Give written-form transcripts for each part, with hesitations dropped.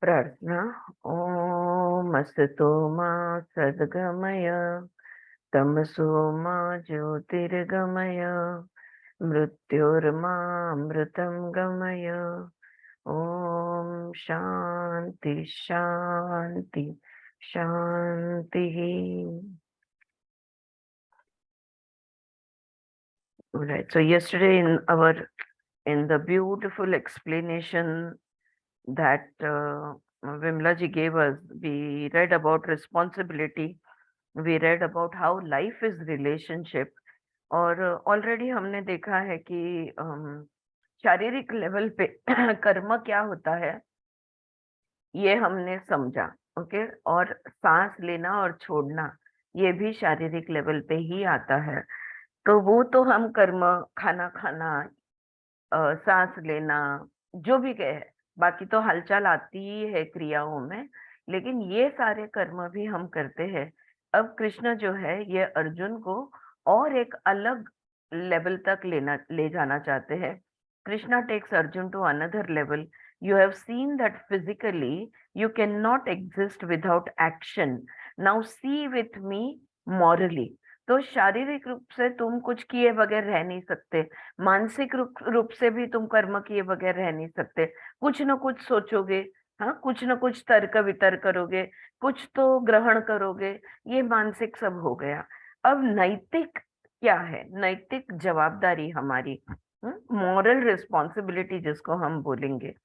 प्रार्थना। ओम असतो मा सद्गमय तमसो मा ज्योतिर्गमय मृत्योर्मा अमृतं गमय। ओम शांति शांति शांति। Right. So yesterday in the beautiful explanation that Vimla ji gave us, we read about responsibility. We read about how life is relationship. और already हमने देखा है कि शारीरिक लेवल पे कर्म क्या होता है ये हमने समझा। ओके। और सांस लेना और छोड़ना ये भी शारीरिक लेवल पे ही आता है। तो वो तो हम कर्म, खाना खाना, सांस लेना, जो भी कहे, बाकी तो हलचल आती ही है क्रियाओं में, लेकिन ये सारे कर्म भी हम करते हैं। अब कृष्ण जो है ये अर्जुन को और एक अलग लेवल तक ले जाना चाहते हैं। Krishna takes Arjun to another level. You have seen that physically you can not exist without action. Now see with me morally. तो शारीरिक रूप से तुम कुछ किए बगैर रह नहीं सकते, मानसिक रूप से भी तुम कर्म किए बगैर रह नहीं सकते। कुछ न कुछ सोचोगे, हाँ, कुछ न कुछ तर्क वितर्क करोगे, कुछ तो ग्रहण करोगे। ये मानसिक सब हो गया। अब नैतिक क्या है? नैतिक जवाबदारी हमारी, मॉरल रिस्पॉन्सिबिलिटी जिसको हम बोलेंगे।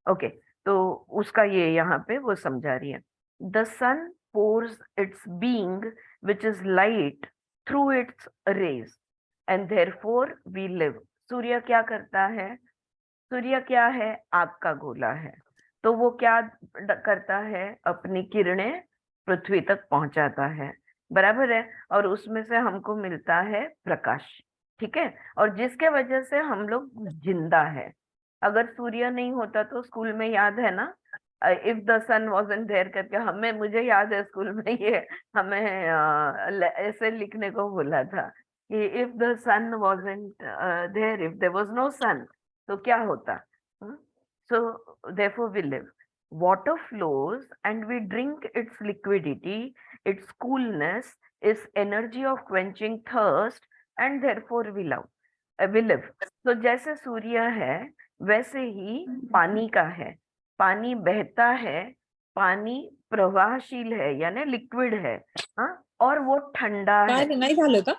ओके। तो उसका ये यहाँ पे वो समझा रही है। The sun pours its being which is light through its rays and therefore we live. सूर्य क्या करता है? सूर्य क्या है? आग का गोला है। तो वो क्या करता है? अपनी किरणें पृथ्वी तक पहुंचाता है, बराबर है। और उसमें से हमको मिलता है प्रकाश, ठीक है। और जिसके वजह से हम लोग जिंदा है। अगर सूर्य नहीं होता तो स्कूल में याद है ना, if the sun wasn't there करके हमें, मुझे याद है स्कूल में ये हमें ऐसे लिखने को बोला था कि if the sun wasn't there, if there was no sun तो क्या होता? सो therefore we live. Water flows and we drink its liquidity. Its coolness is energy of quenching thirst and therefore we live. तो जैसे सूर्य है वैसे ही पानी का है। पानी बहता है, पानी प्रवाहशील है यानी लिक्विड है, हाँ, और वो ठंडा काय है। नाही झालं का?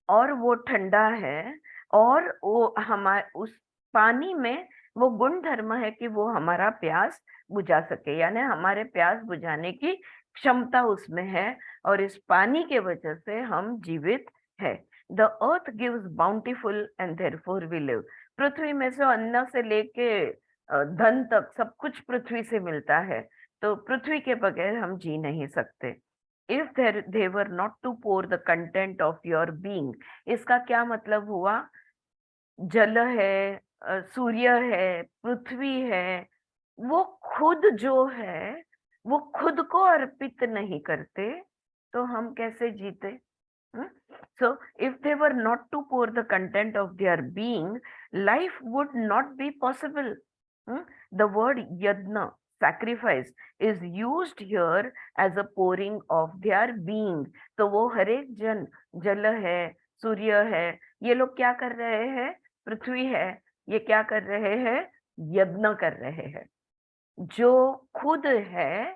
और वो ठंडा है। और वो हमारे उस पानी में वो गुण धर्म है कि वो हमारा प्यास बुझा सके, यानी हमारे प्यास बुझाने की क्षमता उसमें है। और इस पानी के वजह से हम जीवित है। The earth gives bountiful and therefore we live. पृथ्वी में से अन्न से लेके धन तक सब कुछ पृथ्वी से मिलता है। तो पृथ्वी के बगैर हम जी नहीं सकते। If they were not to pour the content of your being। इसका क्या मतलब हुआ? जल है, सूर्य है, पृथ्वी है, वो खुद जो है वो खुद को अर्पित नहीं करते तो हम कैसे जीते? So if they were not to pour the content of their being, life would not be possible. The word yadna, sacrifice, is used here as a pouring of their being। तो वो हर एक जन, जल है, सूर्य है, ये लोग क्या कर रहे हैं? पृथ्वी है, ये क्या कर रहे हैं? यज्ञ कर रहे हैं। जो खुद है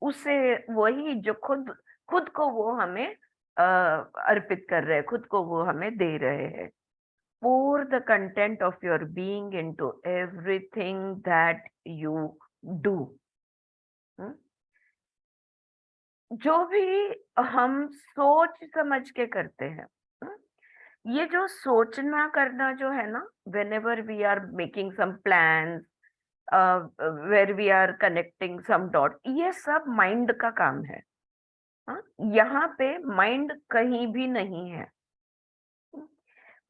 उसे, वही जो खुद खुद को वो हमें अर्पित कर रहे हैं, खुद को वो हमें दे रहे हैं। pour the content of your being into everything that you do। हम्म? जो भी हम सोच समझ के करते हैं, ये जो सोचना करना जो है ना, whenever we are making some plans, where we are connecting some dot, ये सब माइंड का काम है। हाँ? यहाँ पे माइंड कहीं भी नहीं है।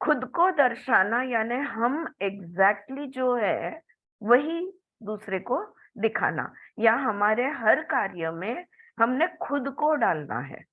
खुद को दर्शाना यानी हम एग्जैक्टली जो है वही दूसरे को दिखाना, या हमारे हर कार्य में हमने खुद को डालना है।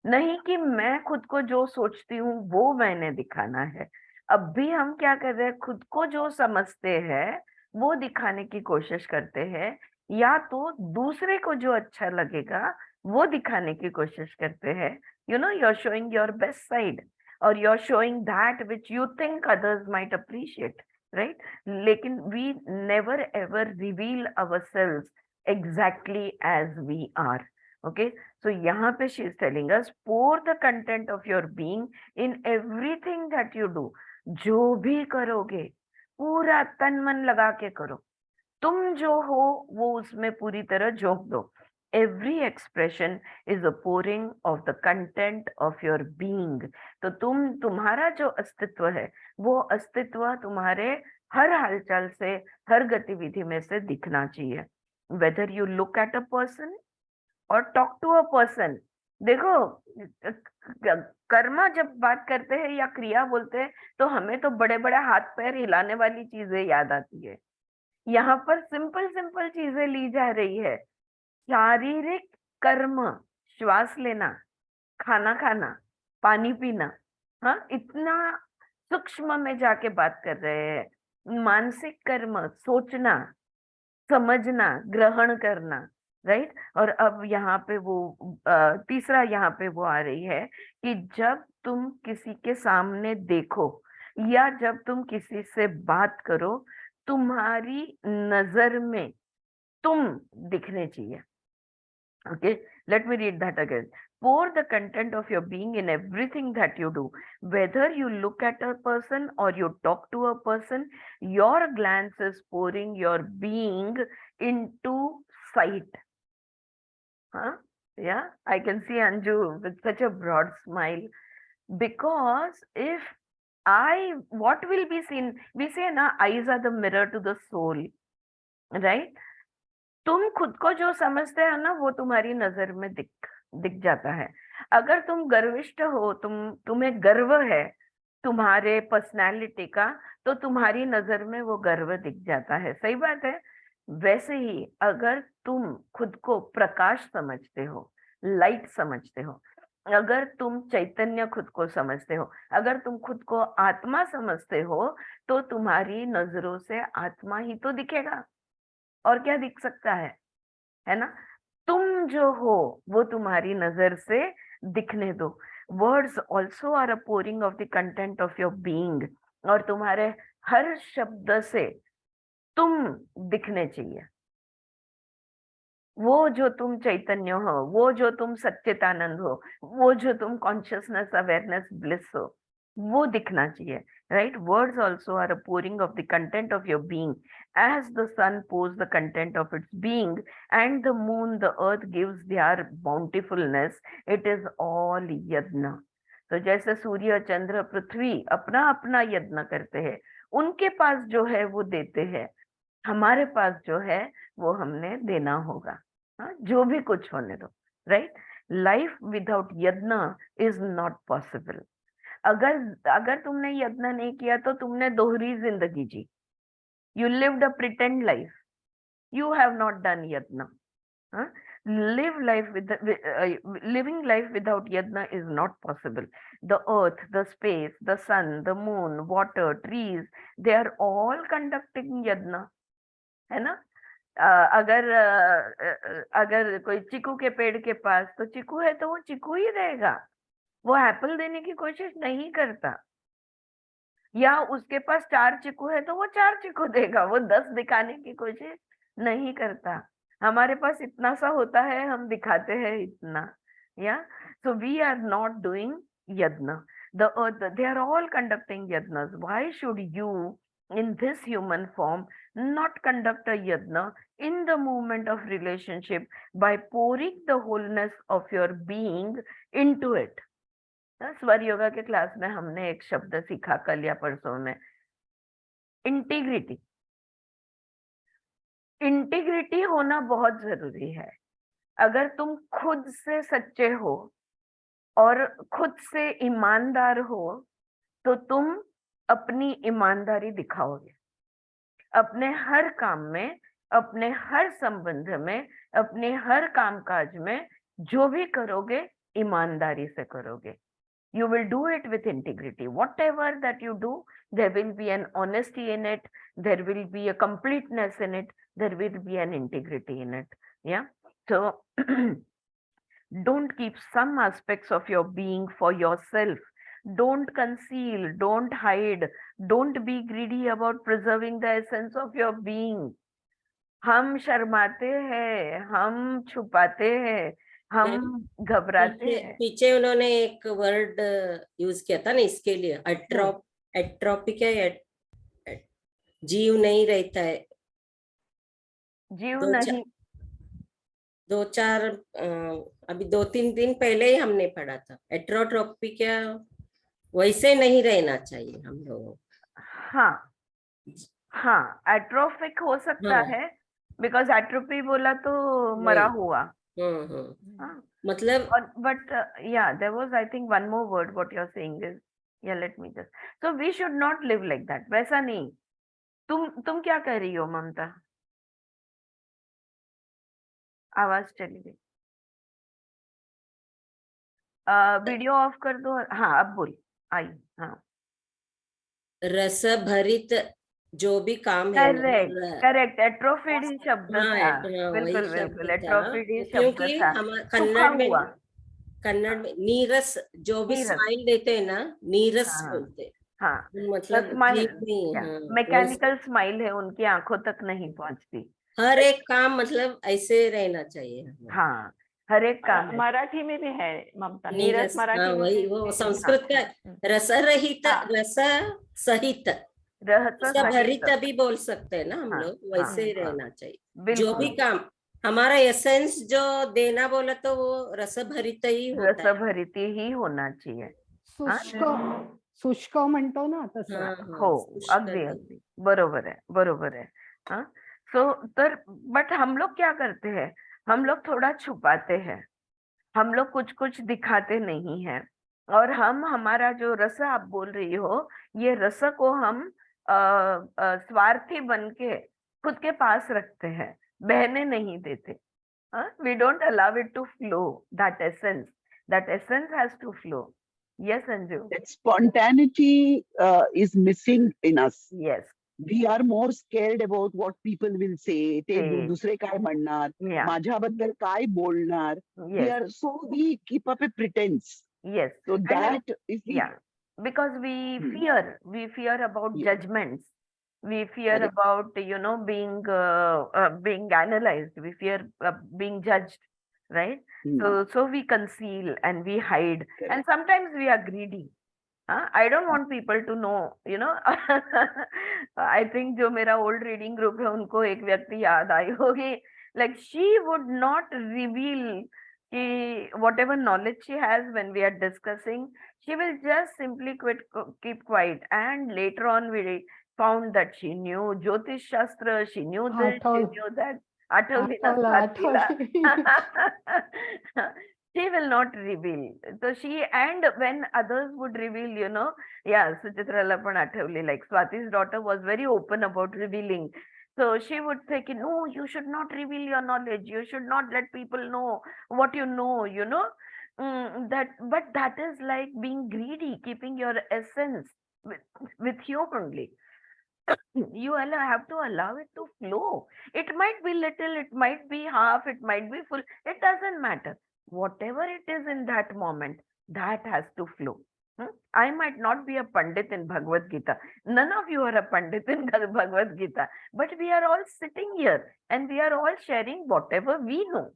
नहीं कि मैं खुद को जो सोचती हूँ वो मैंने दिखाना है। अब भी हम क्या कर रहे हैं, खुद को जो समझते हैं वो दिखाने की कोशिश करते हैं, या तो दूसरे को जो अच्छा लगेगा वो दिखाने की कोशिश करते हैं। You are showing your best side, और you are showing that which you think others might appreciate, right? लेकिन we never ever reveal ourselves exactly as we are. Okay, so यहाँ पे she is telling us, pour the content of your being in everything that you do. जो भी करोगे पूरा तन मन लगा के करो, तुम जो हो वो उसमें पूरी तरह झोंक दो। Every expression is a pouring of the content of your being. तो तुम्हारा जो अस्तित्व है वो अस्तित्व तुम्हारे हर हालचाल से, हर गतिविधि में से दिखना चाहिए। Whether you look at a person और टॉक टू अ पर्सन। देखो, कर्म जब बात करते हैं या क्रिया बोलते हैं तो हमें तो बड़े बड़े हाथ पैर हिलाने वाली चीजें याद आती है। यहाँ पर सिंपल सिंपल चीजें ली जा रही है। शारीरिक कर्म, श्वास लेना, खाना खाना, पानी पीना, हाँ, इतना सूक्ष्म में जाके बात कर रहे हैं। मानसिक कर्म, सोचना, समझना, ग्रहण करना, राइट? और अब यहाँ पे वो तीसरा यहाँ पे वो आ रही है कि जब तुम किसी के सामने देखो या जब तुम किसी से बात करो, तुम्हारी नजर में तुम दिखने चाहिए। Okay, let me read that again. Pour the content of your being in everything that you do. Whether you look at a person or you talk to a person, your glance is pouring your being into sight. Huh? Yeah, I can see Anju with such a broad smile. Because if what will be seen? We say, na, eyes are the mirror to the soul, right? तुम खुद को जो समझते हो ना वो तुम्हारी नजर में दिख दिख जाता है। अगर तुम गर्विष्ठ हो, तुम्हें गर्व है तुम्हारे पर्सनालिटी का, तो तुम्हारी नजर में वो गर्व दिख जाता है। सही बात है। वैसे ही अगर तुम खुद को प्रकाश समझते हो, लाइट समझते हो, अगर तुम चैतन्य खुद को समझते हो, अगर तुम खुद को आत्मा समझते हो, तो तुम्हारी नजरों से आत्मा ही तो दिखेगा, और क्या दिख सकता है ना? तुम जो हो वो तुम्हारी नजर से दिखने दो। Words also are a pouring of the content of your being. और तुम्हारे हर शब्द से तुम दिखने चाहिए। वो जो तुम चैतन्य हो, वो जो तुम सच्चिदानंद हो, वो जो तुम कॉन्शियसनेस, अवेयरनेस, ब्लिस हो, वो दिखना चाहिए, right? Words also are a pouring of the content of your being as the sun pours the content of its being, and the moon, the earth gives their bountifulness. It is all यज्ञ। तो जैसे सूर्य, चंद्र, पृथ्वी अपना अपना यज्ञ करते हैं, उनके पास जो है वो देते हैं, हमारे पास जो है वो हमने देना होगा। हाँ, जो भी कुछ होने दो, राइट? लाइफ विदाउट यज्ञ इज नॉट पॉसिबल। अगर अगर तुमने यज्ञ नहीं किया तो तुमने दोहरी जिंदगी जी। You lived a pretend life, you have not done yajna. Live life living life without yajna is not possible. The earth, the space, the sun, the moon, water, trees, they are all conducting yajna, है ना? अगर कोई चीकू के पेड़ के पास तो चीकू है तो वो चीकू ही रहेगा, वो एप्पल देने की कोशिश नहीं करता। या उसके पास 4 चीकू है तो वो 4 चीकू देगा, वो 10 दिखाने की कोशिश नहीं करता। हमारे पास इतना सा होता है, हम दिखाते हैं इतना। या so we are not doing yagya. They are all conducting yajnas. Why should you in this human form not conduct a yajna in the moment of relationship by pouring the wholeness of your being into it? स्वर योगा के class में हमने एक शब्द सीखा कल या परसों में, इंटीग्रिटी। इंटीग्रिटी होना बहुत जरूरी है। अगर तुम खुद से सच्चे हो और खुद से ईमानदार हो तो तुम अपनी ईमानदारी दिखाओगे अपने हर काम में, अपने हर संबंध में, अपने हर कामकाज में। जो भी करोगे ईमानदारी से करोगे। You will do it with integrity. Whatever that you do, there will be an honesty in it. There will be a completeness in it. There will be an integrity in it. Yeah. So don't keep some aspects of your being for yourself. Don't conceal, don't hide, don't be greedy about preserving the essence of your being. हम शर्माते हैं, हम छुपाते हैं, हम घबराते पीछे हैं. पीछे उन्होंने एक वर्ड यूज किया था ना इसके लिए, एट्रोपिक है, जीव नहीं रहता है, जीव दो नहीं. दो चार अभी 2-3 दिन पहले ही हमने पढ़ा था, एट्रोट्रोपिक क्या, वैसे नहीं रहना चाहिए हम लोगों. हाँ हाँ, एट्रोफिक हो सकता हाँ. है, बिकॉज एट्रोपी बोला तो मरा वही. हुआ. हाँ. मतलब और but yeah, there was I think one more word what you're saying is, yeah, let me just, so we should not live like that. वैसा नहीं. तुम क्या कह रही हो ममता? आवाज चली गई. वीडियो ऑफ कर दो. हाँ, अब बोल. आई. हाँ, रस भरित जो भी काम है करेक्ट ना, करेक्ट. एट्रोफिड ही शब्द हाँ, था. वही बिल्कुल शब्द बिल्कुल, था. एट्रोफिड ही शब्द क्योंकि था. हम सूखा हुआ. कन्नड़ में नीरस जो भी नीरस. स्माइल देते हैं ना, नीरस हाँ बोलते हैं. हाँ. मतलब स्माइल, जीव नहीं. हाँ. वैसे मैकेनिकल स्माइल है, उनकी आंखों तक नहीं पहुंचती. हर एक काम मतलब ऐसे रहना चाहिए हमें. हाँ, हर एक काम है. मराठी में भी है ममता, नीरस नीरस, हाँ, मराठी में वही भी वो है. संस्कृत का रस रहित, हाँ. रस सहित, रहस्य रस भरित सहित. भी बोल सकते हैं ना हम हाँ लोग, हाँ वैसे ही हाँ, रहना चाहिए. जो भी बिल्कुल. काम हमारा एसेंस जो देना बोला तो वो रस भरित ही होता रस है. भरित ही होना चाहिए. हाँ शुष्क शुष्क म्हणतो ना तसं. हाँ हो, हाँ, शुष्क अगदी नहीं. अगदी बरोबर है, बरोबर है. हाँ. सो तर बट हम लोग क्या करते हैं? हम लोग थोड़ा छुपाते हैं. हम लोग कुछ कुछ दिखाते नहीं हैं. और हम हमारा जो रस आप बोल रही हो, ये रस को हम स्वार्थी बन के खुद के पास रखते हैं, बहने नहीं देते. We don't allow it to flow. That essence has to flow. Yes, Anju. That spontaneity is missing in us. Yes. We are more scared about what people will say. ते Say. दुसरे काय म्हणणार, Yeah. माझ्याबद्दल काय बोलणार. Yes. We keep up a pretense. Yes. So And that is the yeah, because we fear about Yeah. judgments. We fear Correct. about being analyzed. We fear being judged, right? So we conceal and we hide, Correct. and sometimes we are greedy. I don't want people to know, I think जो मेरा old reading group है उनको एक व्यक्ति याद आई होगी, like she would not reveal कि whatever knowledge she has when we are discussing, she will just simply keep quiet, and later on we found that she knew Jyotish Shastra, she knew this, she knew that. आठवली ना साथीला. She will not reveal. So and when others would reveal, yeah, Suchitrala पण आठवली, like Swati's daughter was very open about revealing. So she would say, no, you should not reveal your knowledge. You should not let people know what you know, but that is like being greedy, keeping your essence with you only. You have to allow it to flow. It might be little, it might be half, it might be full. It doesn't matter. Whatever it is in that moment, that has to flow. I might not be a Pandit in Bhagavad Gita. None of you are a Pandit in Bhagavad Gita. But we are all sitting here and we are all sharing whatever we know.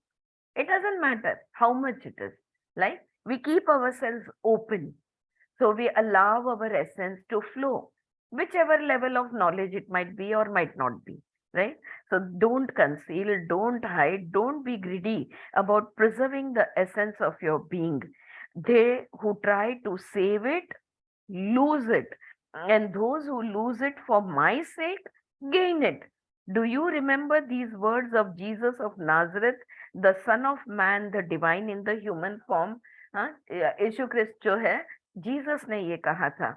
It doesn't matter how much it is. Like, we keep ourselves open. So we allow our essence to flow, whichever level of knowledge it might be or might not be, right? So don't conceal, don't hide, don't be greedy about preserving the essence of your being. They who try to save it, lose it. And those who lose it for my sake, gain it. Do you remember these words of Jesus of Nazareth, the Son of Man, the divine in the human form? यीशु Christ जो है, Jesus ने ये कहा था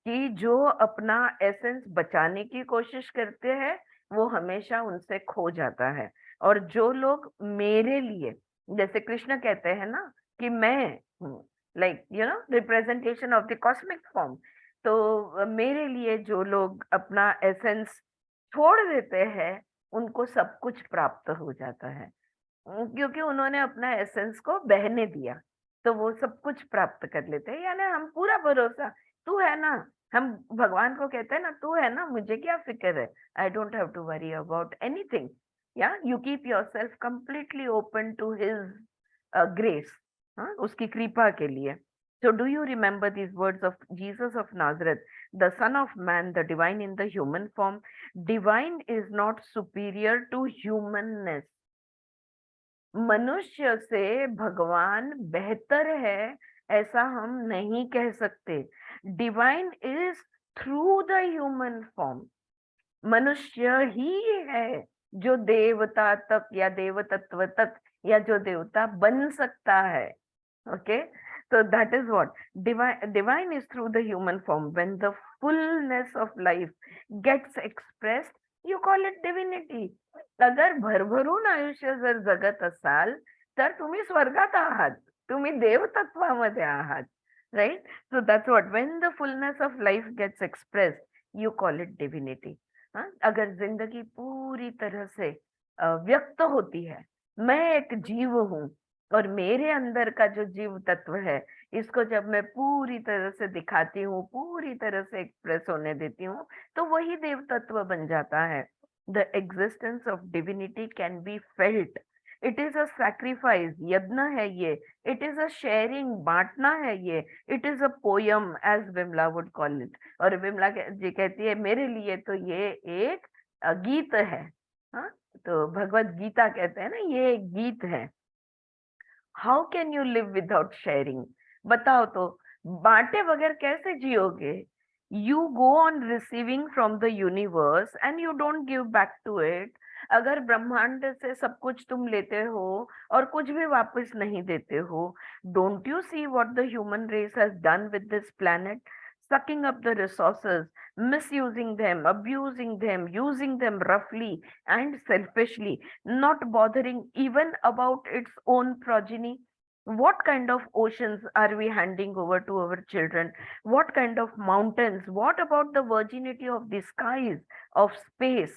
कि जो अपना एसेंस बचाने की कोशिश करते हैं वो हमेशा उनसे खो जाता है. और जो लोग मेरे लिए, जैसे कृष्ण कहते हैं ना कि मैं हूँ, like representation of the cosmic form. तो मेरे लिए जो लोग अपना एसेंस छोड़ देते हैं उनको सब कुछ प्राप्त हो जाता है, क्योंकि उन्होंने अपना एसेंस को बहने दिया, तो वो सब कुछ प्राप्त कर लेते हैं। यानी हम पूरा भरोसा, तू है ना, हम भगवान को कहते हैं ना, तू है ना, मुझे क्या फिक्र है, I don't have to worry about anything. या you keep yourself completely open to his grace, उसकी कृपा के लिए। So do you remember these words of Jesus of Nazareth, the Son of Man, the divine in the human form? Divine is not superior to humanness. मनुष्य से भगवान बेहतर है ऐसा हम नहीं कह सकते। Divine is through the human form. मनुष्य ही है जो देवता तक या देवतत्व तक या जो देवता बन सकता है। Okay, so that is what divine is through the human form. When the fullness of life gets expressed, you call it divinity. अगर भरभरून आयुष्य जर जगत असाल तर तुम्ही स्वर्गात आहात, तुम्ही देवतत्वामध्ये आहात, right? So that's what when the fullness of life gets expressed, you call it divinity. अगर जिंदगी पूरी तरह से व्यक्त होती है, मैं एक जीव हूँ और मेरे अंदर का जो जीव तत्व है, इसको जब मैं पूरी तरह से दिखाती हूँ, पूरी तरह से एक्सप्रेस होने देती हूँ, तो वही देव तत्व बन जाता है। The existence of divinity can be felt. It is a sacrifice, यज्ञ है ये, it is a sharing, बांटना है ये, it is a poem as Vimla would call it. और विमला जी कहती है मेरे लिए तो ये एक गीत है। हाँ, तो भगवत गीता कहते हैं ना, ये एक गीत है। How can you live without sharing? बताओ तो, बांटे बगैर कैसे जियोगे? You go on receiving from the universe and you don't give back to it. अगर ब्रह्मांड से सब कुछ तुम लेते हो और कुछ भी वापस नहीं देते हो, don't you see what the human race has done with this planet? Sucking up the resources, misusing them, abusing them, using them roughly and selfishly, not bothering even about its own progeny. What kind of oceans are we handing over to our children? What kind of mountains? What about the virginity of the skies, of space?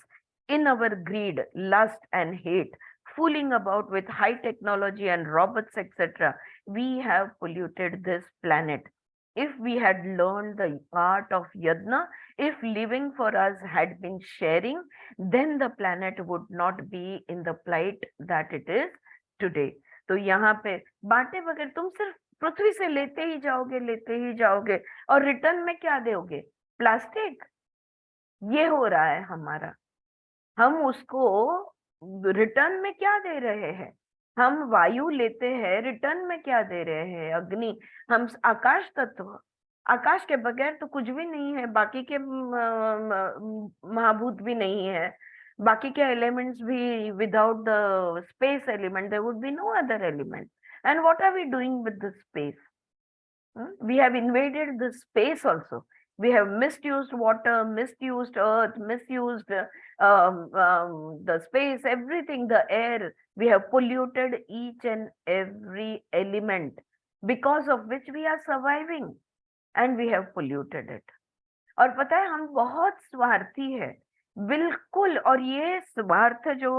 In our greed, lust, and hate, fooling about with high technology and robots, etc., we have polluted this planet. If we had learned the art of yajna, if living for us had been sharing, then the planet would not be in the plight that it is today. तो यहाँ पे बांटे बगैर तुम सिर्फ पृथ्वी से लेते ही जाओगे और रिटर्न में क्या दोगे? प्लास्टिक। ये हो रहा है हमारा। हम उसको रिटर्न में क्या दे रहे हैं? हम वायु लेते हैं, रिटर्न में क्या दे रहे हैं? अग्नि। हम आकाश तत्व, आकाश के बगैर तो कुछ भी नहीं है, बाकी के महाभूत भी नहीं है, बाकी के एलिमेंट्स भी, without the space element there would be no other element. And what are we doing with the space? We have invaded the space also. We have misused water, misused earth, misused the space, everything, the air. We have polluted each and every element because of which we are surviving, and we have polluted it. और पता है हम बहुत स्वार्थी है, बिल्कुल। और ये स्वार्थ जो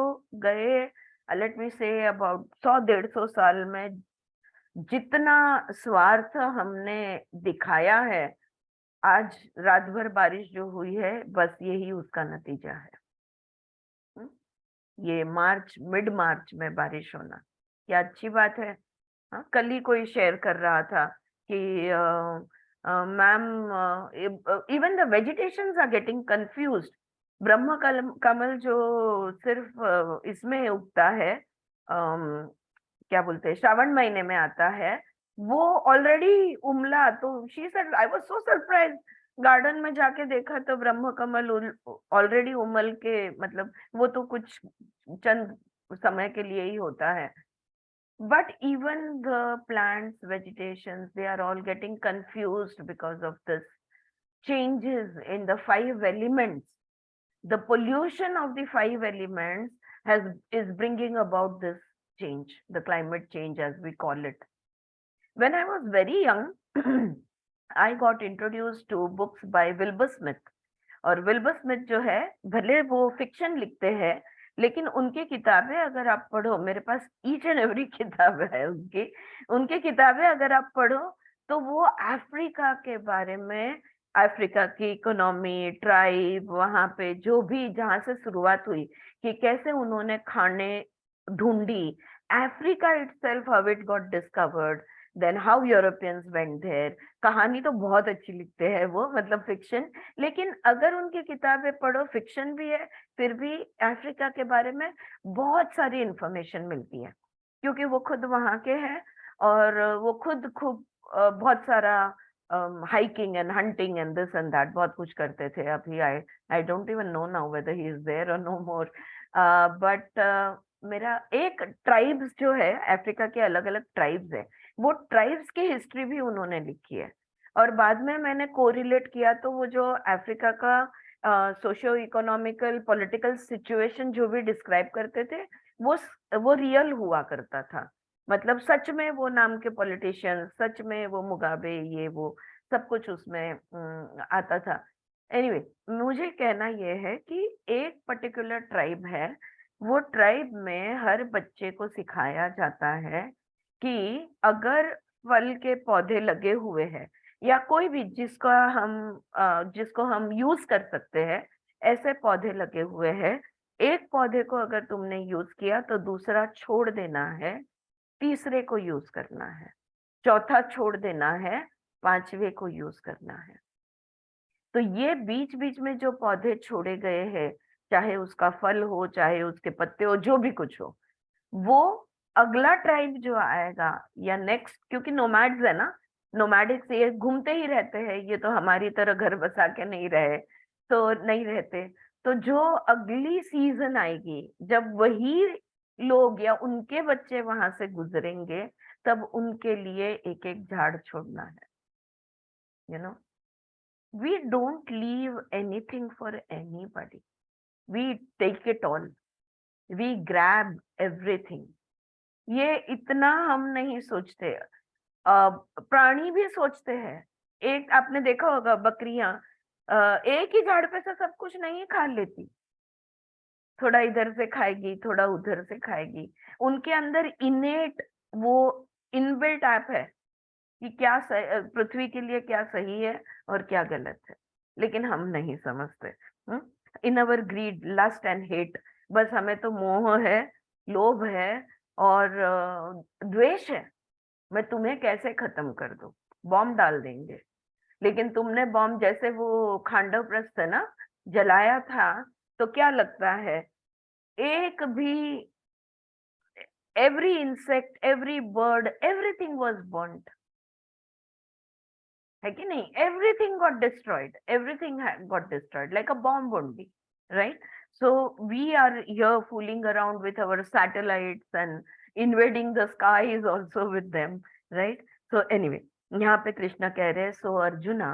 गए, लेट मी से अबाउट 100-150 साल में जितना स्वार्थ हमने दिखाया है, आज रात भर बारिश जो हुई है, बस यही उसका नतीजा है। ये मिड मार्च में बारिश होना क्या अच्छी बात है? कल ही कोई शेयर कर रहा था कि ma'am, even the vegetations are getting confused. ब्रह्म कमल जो सिर्फ इसमें उगता है, क्या बोलते हैं, श्रावण महीने में आता है, वो ऑलरेडी उमला। तो she said I was so surprised, garden में जाके देखा तो ब्रह्म कमल ऑलरेडी उमल के, मतलब वो तो कुछ चंद समय के लिए ही होता है। But even the plants, vegetations, they are all getting confused because of this changes in the 5 elements. The pollution of the 5 elements is bringing about this change, the climate change as we call it. when I was very young, I got introduced to books by Wilbur Smith. और Wilbur Smith जो है, भले वो fiction लिखते हैं, लेकिन उनकी किताबें अगर आप पढ़ो, मेरे पास ईच एंड एवरी किताब है उनकी, उनकी किताबें अगर आप पढ़ो तो वो अफ्रीका के बारे में, अफ्रीका की इकोनॉमी, ट्राइब, वहां पे जो भी जहां से शुरुआत हुई कि कैसे उन्होंने खाने ढूंढी, Africa itself how it got discovered, then how Europeans went there. कहानी तो बहुत अच्छी लिखते हैं वो, मतलब फिक्शन, लेकिन अगर उनकी किताबें पढ़ो, फिक्शन भी है, फिर भी अफ्रीका के बारे में बहुत सारी इंफॉर्मेशन मिलती है, क्योंकि वो खुद वहां के हैं और वो खुद खूब बहुत सारा hiking and hunting and this and that बहुत कुछ करते थे। अभी I don't even know now whether he is there or no more, but मेरा एक ट्राइब्स जो है, अफ्रीका के अलग अलग ट्राइब्स है, वो ट्राइब्स की हिस्ट्री भी उन्होंने लिखी है। और बाद में मैंने कोरिलेट किया तो वो जो अफ्रीका का सोशियो इकोनॉमिकल पॉलिटिकल सिचुएशन जो भी डिस्क्राइब करते थे, वो रियल हुआ करता था। मतलब सच में वो नाम के पॉलिटिशियन, सच में वो मुगाबे, ये वो सब कुछ उसमें आता था। एनीवे, मुझे कहना ये है कि एक पर्टिकुलर ट्राइब है, वो ट्राइब में हर बच्चे को सिखाया जाता है कि अगर फल के पौधे लगे हुए हैं या कोई भी जिसको हम यूज कर सकते हैं, ऐसे पौधे लगे हुए हैं, एक पौधे को अगर तुमने यूज किया तो दूसरा छोड़ देना है, तीसरे को यूज करना है, चौथा छोड़ देना है, पांचवे को यूज करना है। तो ये बीच बीच में जो पौधे छोड़े गए हैं, चाहे उसका फल हो, चाहे उसके पत्ते हो, जो भी कुछ हो, वो अगला ट्राइब जो आएगा या नेक्स्ट, क्योंकि नोमैड्स है ना, नोमैडिक्स ये घूमते ही रहते हैं, ये तो हमारी तरह घर बसा के नहीं रहे, तो नहीं रहते। तो जो अगली सीजन आएगी, जब वही लोग या उनके बच्चे वहां से गुजरेंगे, तब उनके लिए एक एक झाड़ छोड़ना है। You know, we don't leave anything for anybody, we take it all, we grab everything. ये इतना हम नहीं सोचते। प्राणी भी सोचते हैं। एक आपने देखा होगा, बकरियां एक ही झाड़ पे से सब कुछ नहीं खा लेती, थोड़ा इधर से खाएगी, थोड़ा उधर से खाएगी। उनके अंदर इनेट वो इनबिल्ट ऐप है कि क्या पृथ्वी के लिए क्या सही है और क्या गलत है, लेकिन हम नहीं समझते। इन अवर ग्रीड, लस्ट एंड हेट, बस हमें तो मोह है, लोभ है और द्वेष है। मैं तुम्हें कैसे खत्म कर दूं, बॉम्ब डाल देंगे। लेकिन तुमने बॉम्ब, जैसे वो खांडव प्रस्थ है ना, जलाया था, तो क्या लगता है, एक भी, every insect, every bird, everything was burnt, है कि नहीं? Everything got destroyed, everything got destroyed like a bomb only, right? So we are here fooling around with our satellites and invading the skies also with them, right? So anyway, यहाँ पे कृष्णा कह रहे हैं, so Arjuna,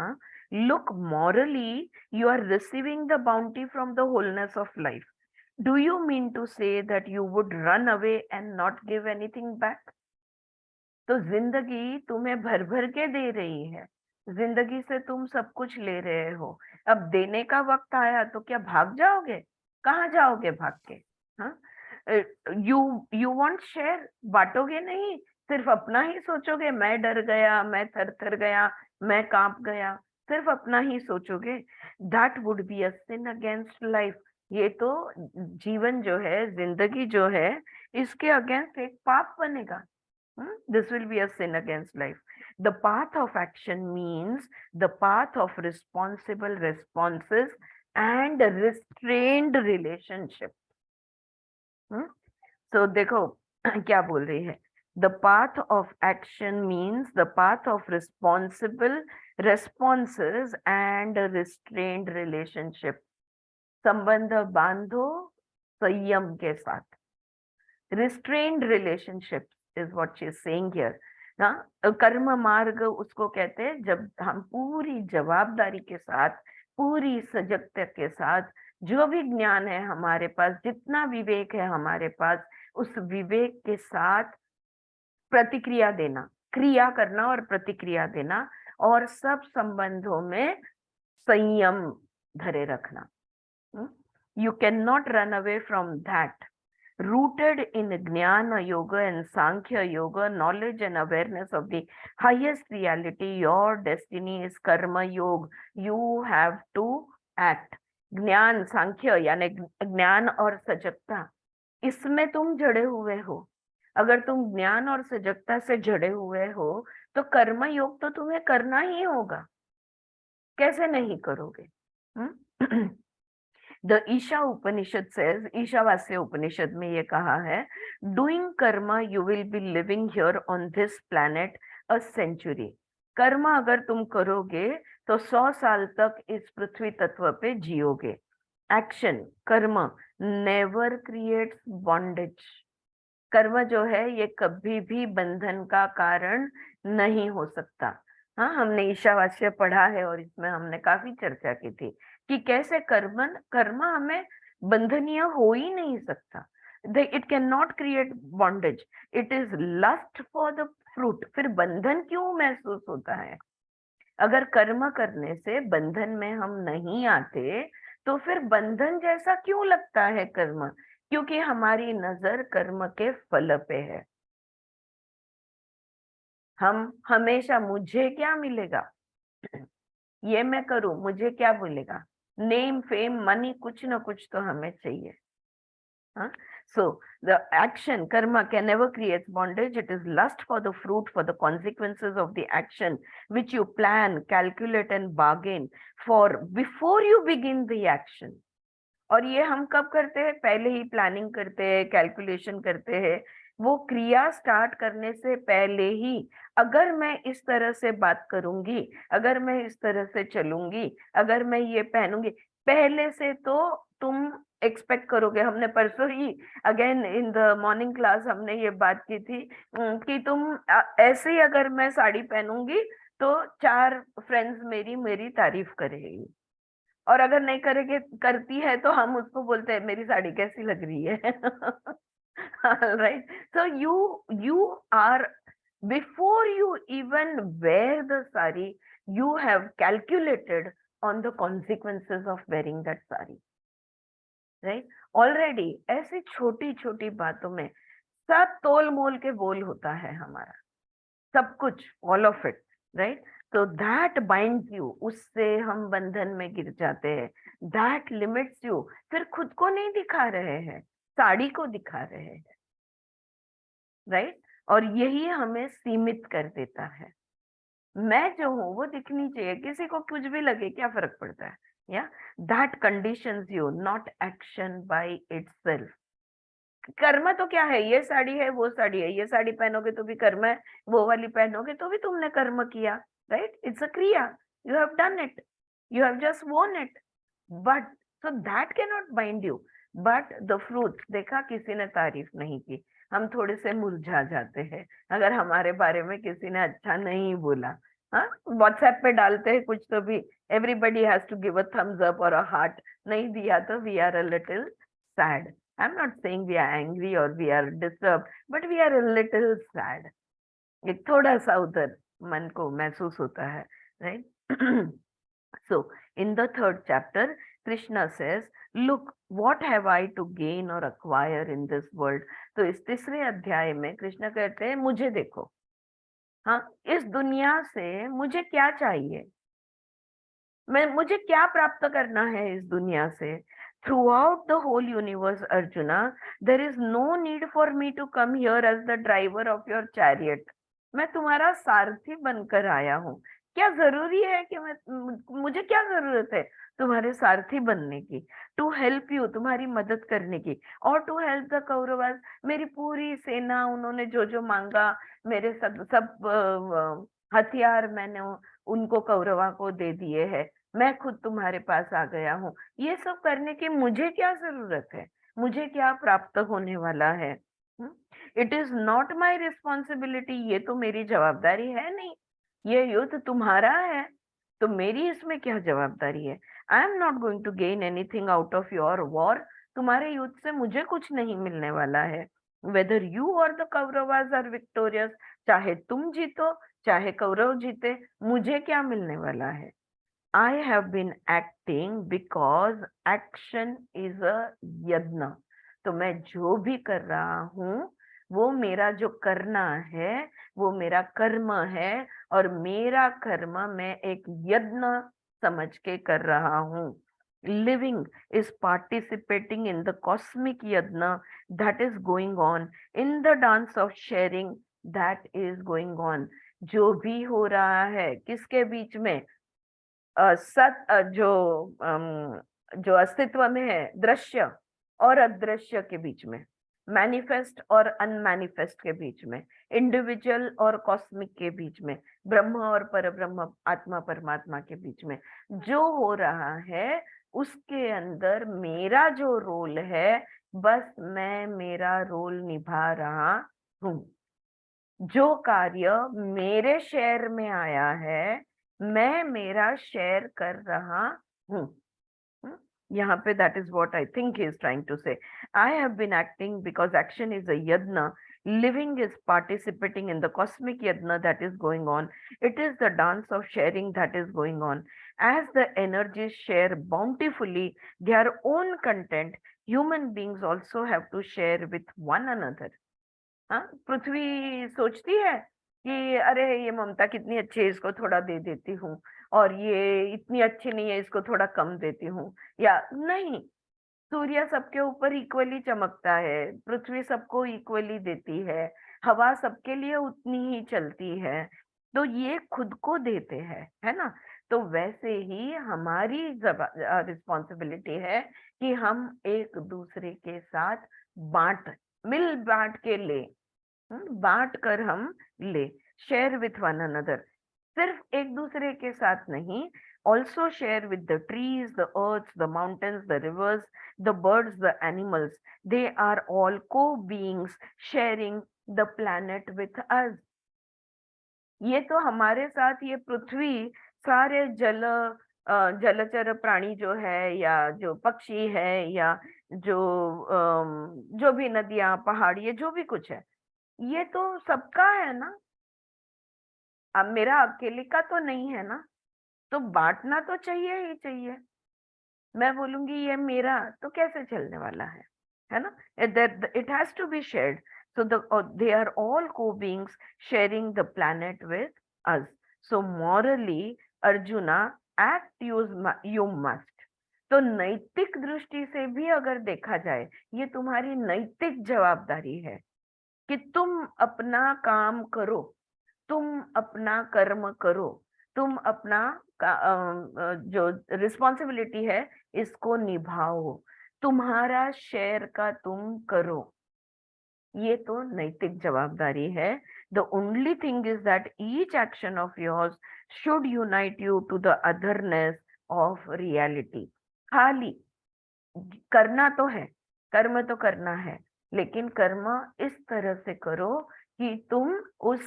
look, morally you are receiving the bounty from the wholeness of life. Do you mean to say that you would run away and not give anything back? तो जिंदगी तुम्हें भर भर के दे रही है, जिंदगी से तुम सब कुछ ले रहे हो, अब देने का वक्त आया तो क्या भाग जाओगे? कहाँ जाओगे भाग के? हाँ, यू वांट शेयर, बांटोगे नहीं, सिर्फ अपना ही सोचोगे। मैं डर गया, मैं थर थर गया, मैं कांप गया, सिर्फ अपना ही सोचोगे। That would be a sin against life. ये तो जीवन जो है, जिंदगी जो है, इसके अगेंस्ट एक पाप बनेगा। This will be a sin against life. The path of action means the path of responsible responses and restrained relationship. So देखो क्या बोल रही है, the path of action means the path of responsible responses and restrained relationship. संबंध बांधो संयम के साथ। Restrained relationship is what she is saying here. हाँ, कर्म मार्ग उसको कहते हैं जब हम पूरी जवाबदारी के साथ, पूरी सजगता के साथ, जो भी ज्ञान है हमारे पास, जितना विवेक है हमारे पास, उस विवेक के साथ प्रतिक्रिया देना। क्रिया करना और प्रतिक्रिया देना, और सब संबंधों में संयम धरे रखना। You can not run away from that. Rooted in Jnana Yoga and Sankhya Yoga, knowledge and awareness of the highest reality, your destiny is Karma Yoga. You have to act. ज्ञान सांख्य यानी ज्ञान और सजगता, इसमें तुम जड़े हुए हो। अगर तुम ज्ञान और सजगता से जड़े हुए हो तो कर्म योग तो तुम्हें करना ही होगा, कैसे नहीं करोगे? The Isha Upanishad says, Ishavasya उपनिषद में ये कहा है, doing karma you will be living here on this planet a century. कर्म अगर तुम करोगे तो 100 साल तक इस पृथ्वी तत्व पे जियोगे। एक्शन कर्म नेवर क्रिएट्स बॉन्डेज। कर्म जो है ये कभी भी बंधन का कारण नहीं हो सकता। हाँ, हमने ईशावास्य पढ़ा है और इसमें हमने काफी चर्चा की थी कि कैसे कर्म हमें बंधनीय हो ही नहीं सकता। It can not create bondage, it is lust for the fruit. फिर बंधन क्यों महसूस होता है? अगर कर्म करने से बंधन में हम नहीं आते तो फिर बंधन जैसा क्यों लगता है कर्म? क्योंकि हमारी नजर कर्म के फल पे है। हम हमेशा मुझे क्या मिलेगा, ये मैं करूं मुझे क्या मिलेगा, नेम फेम मनी, कुछ ना कुछ तो हमें चाहिए। So the action karma can never create bondage. It is lust for the fruit, for the consequences of the action which you plan, calculate and bargain for before you begin the action. और ये हम कब करते हैं? पहले ही planning करते हैं, calculation करते हैं। वो क्रिया स्टार्ट करने से पहले ही, अगर मैं इस तरह से बात करूंगी, अगर मैं इस तरह से चलूंगी, अगर मैं ये पहनूंगी, पहले से तो तुम एक्सपेक्ट करोगे। हमने परसों ही again in the morning class हमने ये बात की थी कि तुम ऐसे ही अगर मैं साड़ी पहनूंगी तो 4 फ्रेंड्स मेरी तारीफ करेगी, और अगर नहीं करेगी करती है तो हम उसको बोलते हैं मेरी साड़ी कैसी लग रही है। Right, so you are, before you even wear the sari, you have calculated on the consequences of wearing that sari, right? Already ऐसी छोटी छोटी बातों में सब तोल मोल के बोल होता है हमारा, सब कुछ, all of it, right? So that binds you, उससे हम बंधन में गिर जाते हैं। That limits you, फिर खुद को नहीं दिखा रहे हैं, साड़ी को दिखा रहे हैं, right? और यही हमें सीमित कर देता है। मैं जो हूँ वो दिखनी चाहिए, किसी को कुछ भी लगे क्या फर्क पड़ता है? या that conditions you, not action by itself. कर्म तो क्या है? ये साड़ी है, वो साड़ी है, ये साड़ी पहनोगे तो भी कर्म है, वो वाली पहनोगे तो भी तुमने कर्म किया, right? It's a kriya, you have done it, you have just worn it, but so that cannot bind you. But the fruits, देखा किसी ने तारीफ नहीं की, हम थोड़े से मुरझा जाते हैं अगर हमारे बारे में किसी ने अच्छा नहीं बोला। हाँ, व्हाट्सएप पे डालते हैं कुछ तो भी everybody has to give a thumbs up or a heart, नहीं दिया तो we are a little sad. I'm not saying we are angry or we are disturbed, but we are a little sad. एक थोड़ा सा उधर मन को महसूस होता है, right? So in the 3rd chapter, Krishna says, look, what have I to gain or acquire in this world? तो इस 3रे अध्याय में कृष्ण कहते हैं मुझे देखो, हाँ, इस दुनिया से मुझे क्या चाहिए, मुझे क्या प्राप्त करना है इस दुनिया से। Throughout the whole universe, Arjuna, there is no need for me to come here as the driver of your chariot. मैं तुम्हारा सारथी बनकर आया हूँ। क्या जरूरी है कि मुझे क्या जरूरत है तुम्हारे सारथी बनने की? टू हेल्प यू, तुम्हारी मदद करने की, और टू हेल्प द कौरवास, मेरी पूरी सेना, उन्होंने जो जो मांगा, मेरे सब हथियार मैंने उनको कौरवा को दे दिए हैं, मैं खुद तुम्हारे पास आ गया हूँ। ये सब करने की मुझे क्या जरूरत है? मुझे क्या प्राप्त होने वाला है? It is not my responsibility, ये तो मेरी जवाबदारी है नहीं, ये युद्ध तुम्हारा है, तो मेरी इसमें क्या जवाबदारी है? I am not going to gain anything out of your war, तुम्हारे युद्ध से मुझे कुछ नहीं मिलने वाला है। Whether you or the Kauravas are victorious, चाहे तुम जीतो चाहे कौरव जीते, मुझे क्या मिलने वाला है? I have been acting because action is a यज्ञ। तो मैं जो भी कर रहा हूँ वो मेरा जो करना है वो मेरा कर्म है, और मेरा कर्म मैं एक यज्ञ समझ के कर रहा हूँ। Living is participating in the cosmic yajna that is going on, in the dance of sharing that is going on। जो भी हो रहा है किसके बीच में? जो अस्तित्व में है, दृश्य और अदृश्य के बीच में, मैनिफेस्ट और अनमैनिफेस्ट के बीच में, इंडिविजुअल और कॉस्मिक के बीच में, ब्रह्म और परब्रह्म आत्मा परमात्मा के बीच में जो हो रहा है, उसके अंदर मेरा जो रोल है, बस मैं मेरा रोल निभा रहा हूँ। जो कार्य मेरे शेयर में आया है मैं मेरा शेयर कर रहा हूँ। यहाँ पे that is what I think he is trying to say. I have been acting because action is a yajna. Living is participating in the cosmic yajna that is going on. It is the dance of sharing that is going on. As the energies share bountifully their own content, human beings also have to share with one another. हाँ, पृथ्वी सोचती है कि अरे ये ममता कितनी अच्छी है, इसको थोड़ा दे देती हूँ, और ये इतनी अच्छी नहीं है, इसको थोड़ा कम देती हूँ, या नहीं। सूर्य सबके ऊपर इक्वली चमकता है, पृथ्वी सबको इक्वली देती है, हवा सबके लिए उतनी ही चलती है, तो ये खुद को देते हैं, है ना? तो वैसे ही हमारी रिस्पॉन्सिबिलिटी है कि हम एक दूसरे के साथ मिल बांट के ले, बांट कर हम ले, शेयर विथ वन अनदर। सिर्फ एक दूसरे के साथ नहीं, also share with the trees, the earths, the mountains, the rivers, the birds, the animals. They are all co-beings sharing the planet with us. ये तो हमारे साथ ये पृथ्वी सारे जलचर प्राणी जो है, या जो पक्षी है, या जो भी नदियां पहाड़, ये जो भी कुछ है, ये तो सबका है ना। अब मेरा अकेले का तो नहीं है ना, तो बांटना तो चाहिए ही चाहिए। मैं बोलूंगी ये मेरा, तो कैसे चलने वाला है ना? It has to be shared, so they are all co-beings sharing the planet with us. So morally Arjuna, act you must। तो नैतिक दृष्टि से भी अगर देखा जाए, ये तुम्हारी नैतिक जवाबदारी है कि तुम अपना काम करो, तुम अपना कर्म करो, तुम अपना जो रिस्पॉन्सिबिलिटी है इसको निभाओ, तुम्हारा शेयर का तुम करो। ये तो नैतिक जवाबदारी है। The only thing is that each action of yours should unite you to the otherness of reality। खाली करना तो है, कर्म तो करना है, लेकिन कर्म इस तरह से करो कि तुम उस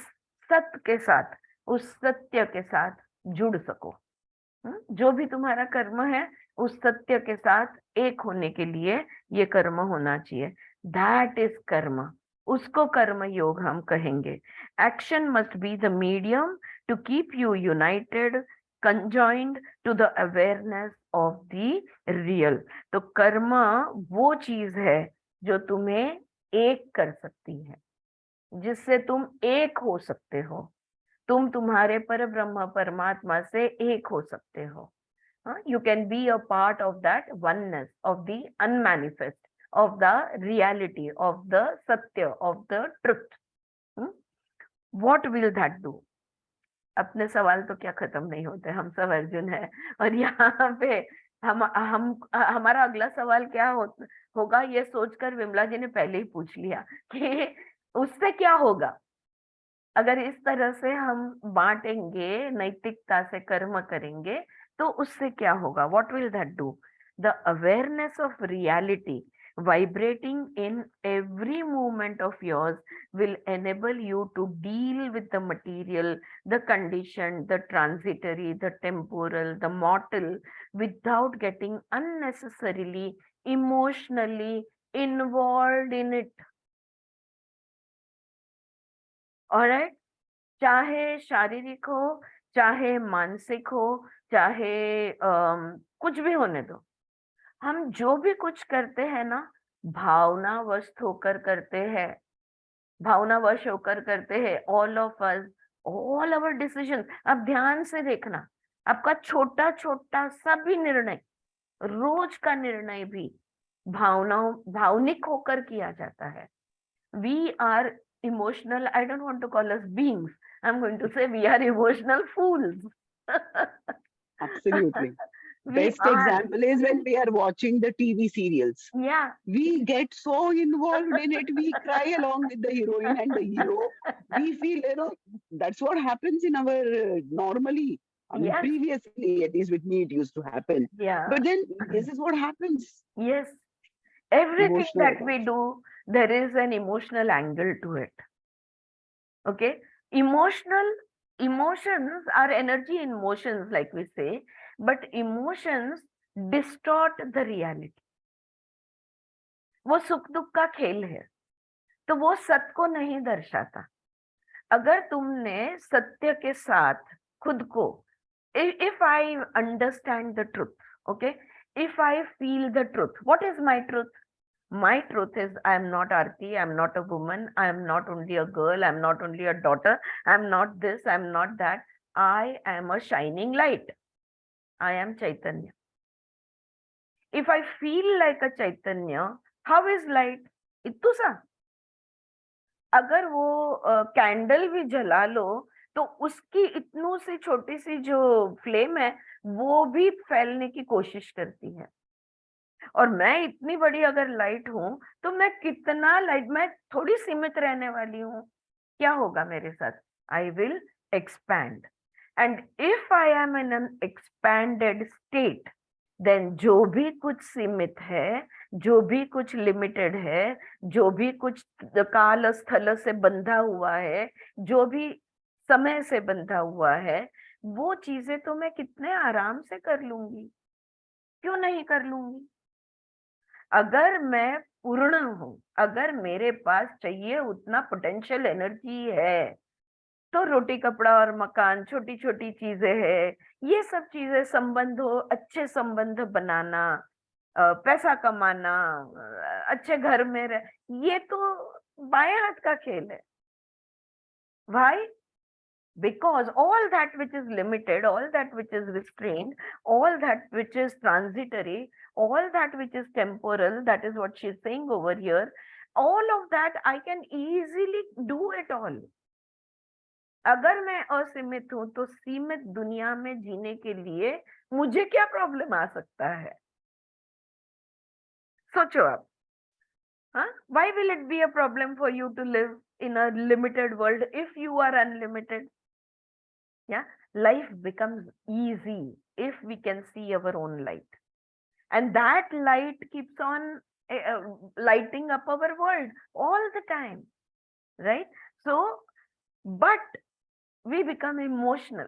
सत्य के साथ, उस सत्य के साथ जुड़ सको। जो भी तुम्हारा कर्म है उस सत्य के साथ एक होने के लिए ये कर्म होना चाहिए। दैट इज कर्म, उसको कर्म योग हम कहेंगे। Action must be the medium to keep you united, conjoined to the awareness of the real. तो कर्म वो चीज है जो तुम्हें एक कर सकती है, जिससे तुम एक हो सकते हो, तुम तुम्हारे पर ब्रह्म परमात्मा से एक हो सकते हो। You can be a part of that oneness of the unmanifest, of the reality, of the satya, of the truth. What will that do? अपने सवाल तो क्या खत्म नहीं होते, हम सब अर्जुन है, और यहाँ पे हम हमारा अगला सवाल क्या होगा, ये सोचकर विमला जी ने पहले ही पूछ लिया कि उससे क्या होगा अगर इस तरह से हम बांटेंगे, नैतिकता से कर्म करेंगे, तो उससे क्या होगा? What will that do? The awareness of reality vibrating in every movement of yours will enable you to deal with the material, the conditioned, the transitory, the temporal, the mortal, without getting unnecessarily emotionally involved in it. All right, चाहे शारीरिक हो, चाहे मानसिक हो, चाहे कुछ भी होने दो, हम जो भी कुछ करते हैं ना, भावनावश होकर करते हैं, भावनावश होकर करते हैं। All of us, all our decision, अब ध्यान से देखना, आपका छोटा छोटा सभी निर्णय, रोज का निर्णय भी भावनिक होकर किया जाता है। We are emotional, I don't want to call us beings, I am going to say we are emotional fools. Absolutely. We Best are, example is when we are watching the TV serials. yeah. We get so involved in it. We cry along with the heroine and the hero. We feel, that's what happens in our normally. I mean, Yes. previously, at least with me, it used to happen. Yeah. But then this is what happens. Yes. Everything Emotional that we attachment. do, there is an emotional angle to it. Okay. Emotions are energy in motions, like we say, but emotions distort the reality. वो सुख दुख का खेल है, तो वो सत्य को नहीं दर्शाता। अगर तुमने सत्य के साथ खुद को, if I understand the truth, okay, if I feel the truth, what is my truth? My truth is I am not Aarti, I am not a woman, I am not only a girl, I am not only a daughter, I am not this, I am not that. I am a shining light. I am Chaitanya. If I feel like a Chaitanya, how is light? इत्तू सा। अगर वो candle भी जला लो तो उसकी इतनू सी छोटी सी जो flame है वो भी फैलने की कोशिश करती है। और मैं इतनी बड़ी अगर लाइट हूं तो मैं कितना लाइट, मैं थोड़ी सीमित रहने वाली हूँ। क्या होगा मेरे साथ? I will expand, and if I am in an expanded state, then जो भी कुछ सीमित है, जो भी कुछ लिमिटेड है, जो भी कुछ काल स्थल से बंधा हुआ है, जो भी समय से बंधा हुआ है, वो चीजें तो मैं कितने आराम से कर लूंगी, क्यों नहीं कर लूंगी? अगर मैं पूर्ण हूं, अगर मेरे पास चाहिए उतना पोटेंशियल एनर्जी है, तो रोटी कपड़ा और मकान छोटी छोटी चीजें हैं, ये सब चीजें, संबंध हो, अच्छे संबंध बनाना, पैसा कमाना, अच्छे घर में ये तो बाएं हाथ का खेल है। Why? Because all that which is limited, all that which is restrained, all that which is transitory, all that which is temporal, that is what she's saying over here, all of that I can easily do it all. अगर मैं असीमित हूं तो सीमित दुनिया में जीने के लिए मुझे क्या प्रॉब्लम आ सकता है? सोचो आप, हाँ? Why will it be a problem for you to live in a limited world if you are unlimited? Yeah, life becomes easy if we can see our own light, and that light keeps on lighting up our world all the time, right? So, but we become emotional.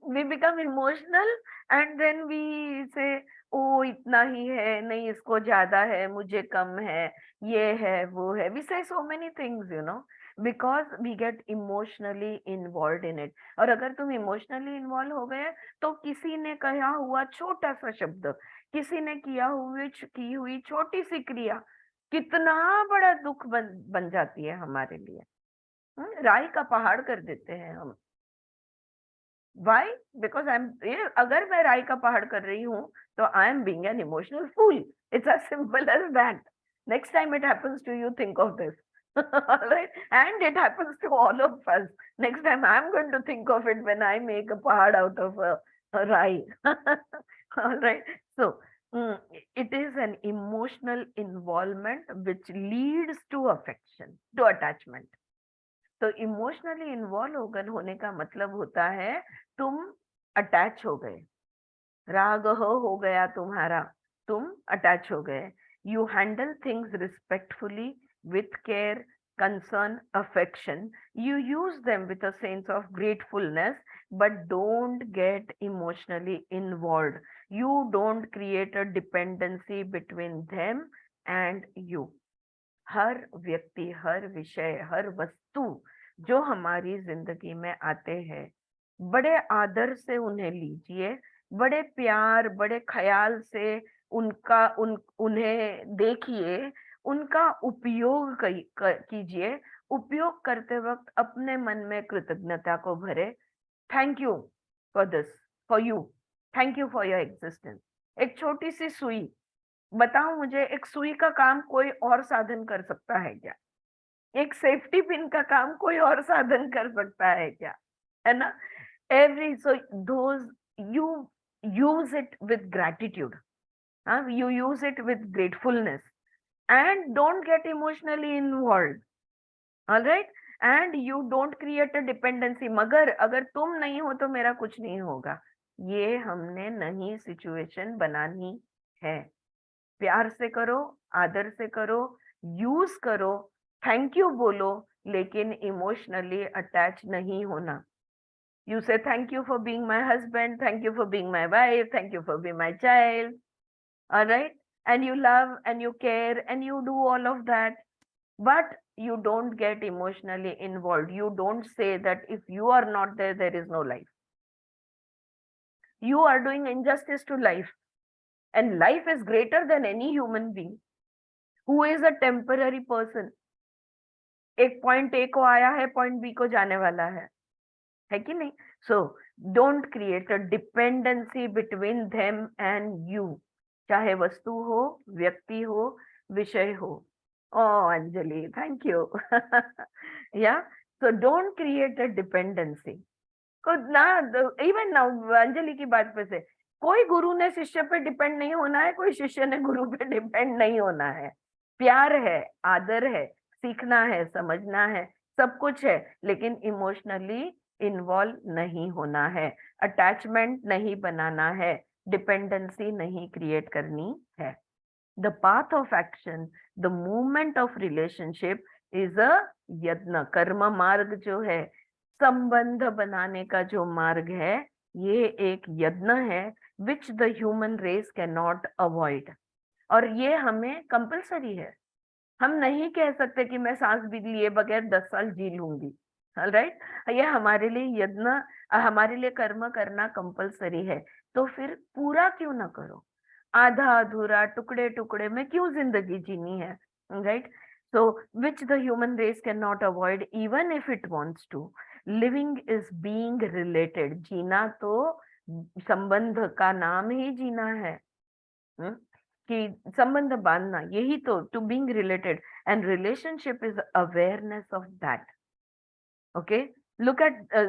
We become emotional and then we say, ओ इतना ही है, नहीं इसको ज्यादा है, मुझे कम है, ये है, वो है. We say so many things, because we get emotionally involved in it. और अगर तुम emotionally involved हो गए तो किसी ने कहा हुआ छोटा सा शब्द, किसी ने की हुई छोटी सी क्रिया कितना बड़ा दुख बन जाती है हमारे लिए. राई का पहाड़ कर देते हैं हम. Why? Because अगर मैं राई का पहाड़ कर रही हूँ तो I am being an emotional fool. It's as simple as that. Next time it happens to you, think of this. All right? And it happens to all of us. Next time I'm going to think of it when I make a pahad out of a rai. All right? So, it is an emotional involvement which leads to affection, to attachment. तो emotionally involve होने का मतलब होता है तुम attach हो गए, राग हो गया तुम्हारा, तुम अटैच हो गए. You handle things respectfully, with care, concern, affection. You use them with a sense of gratefulness, but don't get emotionally involved. You don't create a dependency between them and you. हर व्यक्ति, हर विषय, हर वस्तु जो हमारी जिंदगी में आते हैं, बड़े आदर से उन्हें लीजिए, बड़े प्यार बड़े ख्याल से उन्हें देखिए, उनका उपयोग कीजिए। उपयोग करते वक्त अपने मन में कृतज्ञता को भरे। Thank you for this, for you, thank you for your existence. एक छोटी सी सुई, बताओ मुझे, एक सुई का काम कोई और साधन कर सकता है क्या? एक सेफ्टी पिन का काम कोई और साधन कर सकता है क्या? है ना? so those you use it with gratitude, you use it with gratefulness and don't get emotionally involved, all right? And you don't create a dependency, मगर अगर तुम नहीं हो तो मेरा कुछ नहीं होगा, ये हमने नहीं सिचुएशन बनानी है। प्यार से करो, आदर से करो, यूज करो, थैंक यू बोलो, लेकिन इमोशनली अटैच नहीं होना। You say, thank you for being my husband, thank you for being my wife, thank you for being my child. All right? And you love and you care and you do all of that. But you don't get emotionally involved. You don't say that if you are not there, there is no life. You are doing injustice to life. And life is greater than any human being who is a temporary person. एक point A को आया है, point B को जाने वाला है कि नहीं? So don't create a dependency between them and you, चाहे वस्तु हो, व्यक्ति हो, विषय हो। ओ अंजलि, थैंक यू। या so don't create a dependency. ना इवन नाउ अंजलि की बात पे से, कोई गुरु ने शिष्य पे डिपेंड नहीं होना है, कोई शिष्य ने गुरु पे डिपेंड नहीं होना है। प्यार है, आदर है, सीखना है, समझना है, सब कुछ है, लेकिन इमोशनली इन्वॉल्व नहीं होना है, अटैचमेंट नहीं बनाना है, डिपेंडेंसी नहीं क्रिएट करनी है। The path of action, the movement of relationship is a यत्न। कर्म मार्ग जो है, संबंध बनाने का जो मार्ग है, ये एक यत्न है which the human race can not avoid. और ये हमें कंपल्सरी है। हम नहीं कह सकते कि मैं सांस भी लिए बगैर 10 साल जी लूंगी, राइट? ये हमारे लिए यत्न, हमारे लिए कर्म करना कंपल्सरी है। तो फिर पूरा क्यों ना करो? आधा अधूरा, टुकड़े टुकड़े में क्यों जिंदगी जीनी है, right? So which the human race cannot avoid even if it wants to. Living is being related. जीना तो संबंध का नाम ही जीना है, कि संबंध बांधना, यही तो to being related, and relationship is awareness of that. Okay, look at a